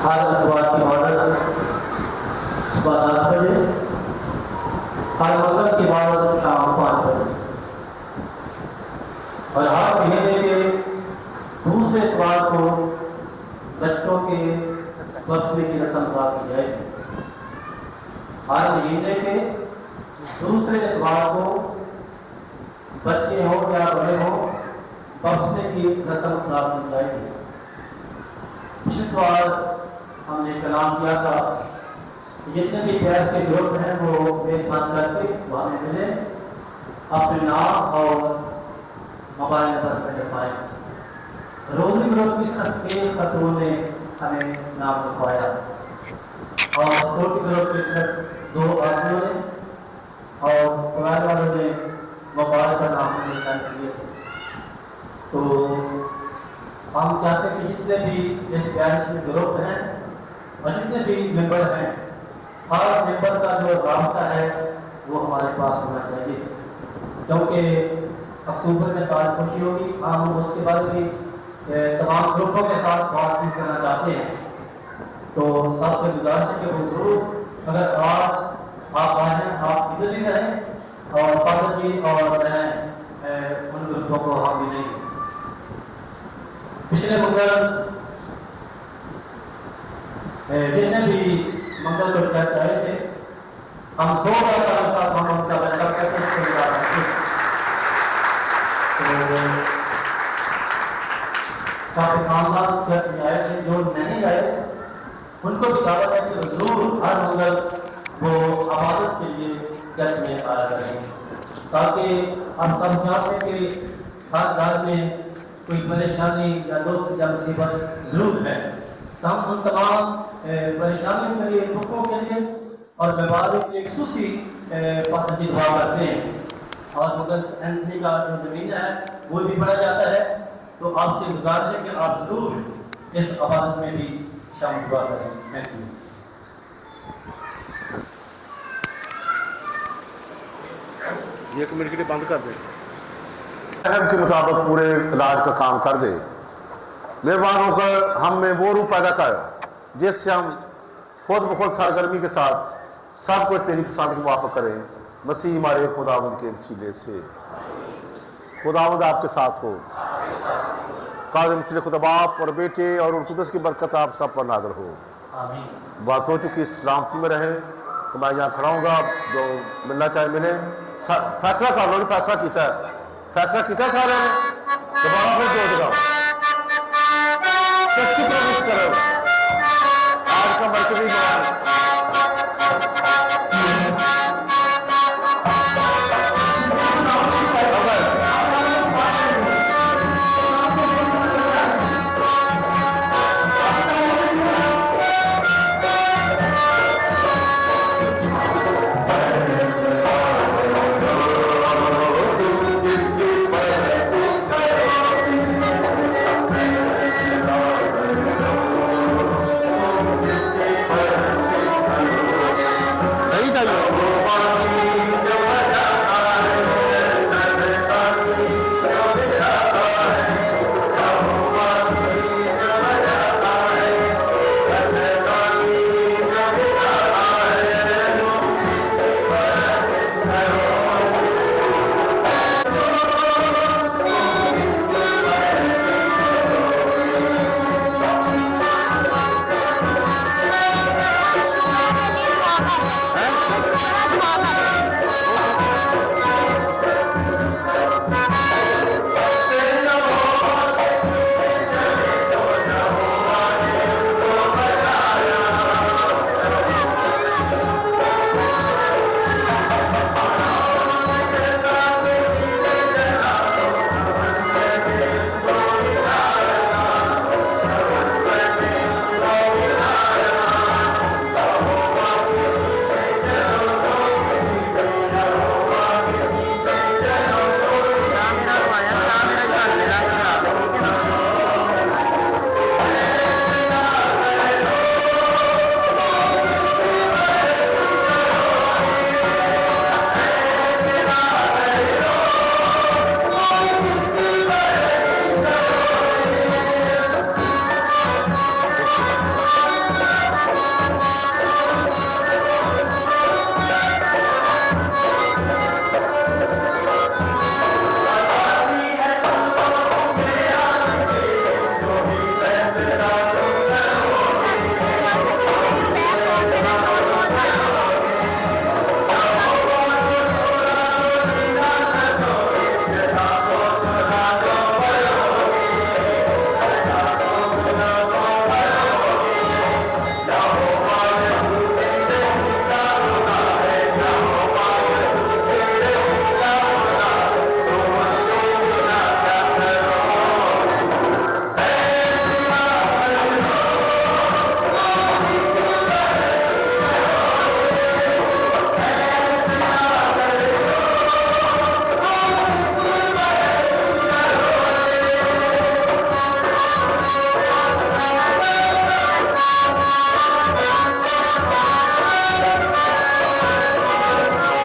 E: हर अतवार की इबादत सुबह 10 बजे, हर मंगल की इबादत शाम 5 बजे और हर महीने के दूसरे इतवार को बच्चों के बपने की रस्म अदा की जाएगी। हर महीने के दूसरे इतवार को बच्चे हों या बड़े हों बपने की रस्म अदा की जाएगी। पिछले बार हमने कलाम किया था, जितने भी गैस के ग्रुप हैं वो मेहमान करके वो हमें मिले, अपने नाम और मोबाइल नंबर मैंने पाए। रोजरी ग्रुप की सिर्फ एक खतून ने हमें नाम लिखवाया और सिक्योरिटी ग्रुप की सिर्फ 2 आदमियों ने और पुराने वालों ने मोबाइल का नाम हमें सेंड किए थे। तो हम चाहते हैं कि जितने भी इस गैस में ग्रुप हैं और जितने भी मेंबर हैं, हर मेंबर का जो रास्ता है वो हमारे पास होना चाहिए, क्योंकि अक्टूबर में ताजपोशी होगी। हम उसके बाद भी तमाम ग्रुपों के साथ बातचीत करना चाहते हैं। तो सबसे गुजारिश है कि वो ज़रूर, अगर आज आप आए हैं, आप इधर ही रहें और फादर जी और मैं उन ग्रुपों को हम मिलेंगे। पिछले मंगल जितने भी मंगल को चर्च आए थे, हम 100 बार साथ हम उनका बैठक करके इसको मिला रहे थे। तो काफी खानदान चर्च में आए थे, जो नहीं आए उनको भी दावत है कि जरूर हर मंगल वो इबादत के लिए चर्च में आया करें, ताकि हम सब जानते हैं कि हर घर में कोई परेशानी या दुख या मुसीबत जरूर है। तो हम उन तमाम परेशानियों के लिए, दुखों के लिए और बीमारी के लिए खुशी फादर की दुआ करते हैं और मुकद्दस एंथनी का जो नवीन है वो भी पढ़ा जाता है। तो आपसे गुजारिश है कि आप जरूर इस इबादत में भी शामिल हुआ करें। Thank you.
A: एक मिनट के लिए बंद कर दे, अहम के मुताबिक पूरे इलाज का काम कर दे। मेहरबान होकर हम में वो रूह पैदा कर जिससे हम खुद ब खुद सरगर्मी के साथ सबको तेरी पसंद को वापस करें। मसीह हमारे खुदावंद के वसीले से। खुदावंद आपके साथ हो। काज़िम तेरे खुदा बाप और बेटे और उन कुदस की बरकत आप सब पर नाज़िल हो।
E: आमीन।
A: बात हो चुकी सलामती में रहे। तो मैं यहाँ खड़ा हूँगा, जो मिलना चाहे मिले। फैसला कर लो, फैसला किया है, फैसला किया सारे ने, दोबारा फिर जोड़ लगाओ। सच्ची प्रवेश करो। आज का मरकजी बयान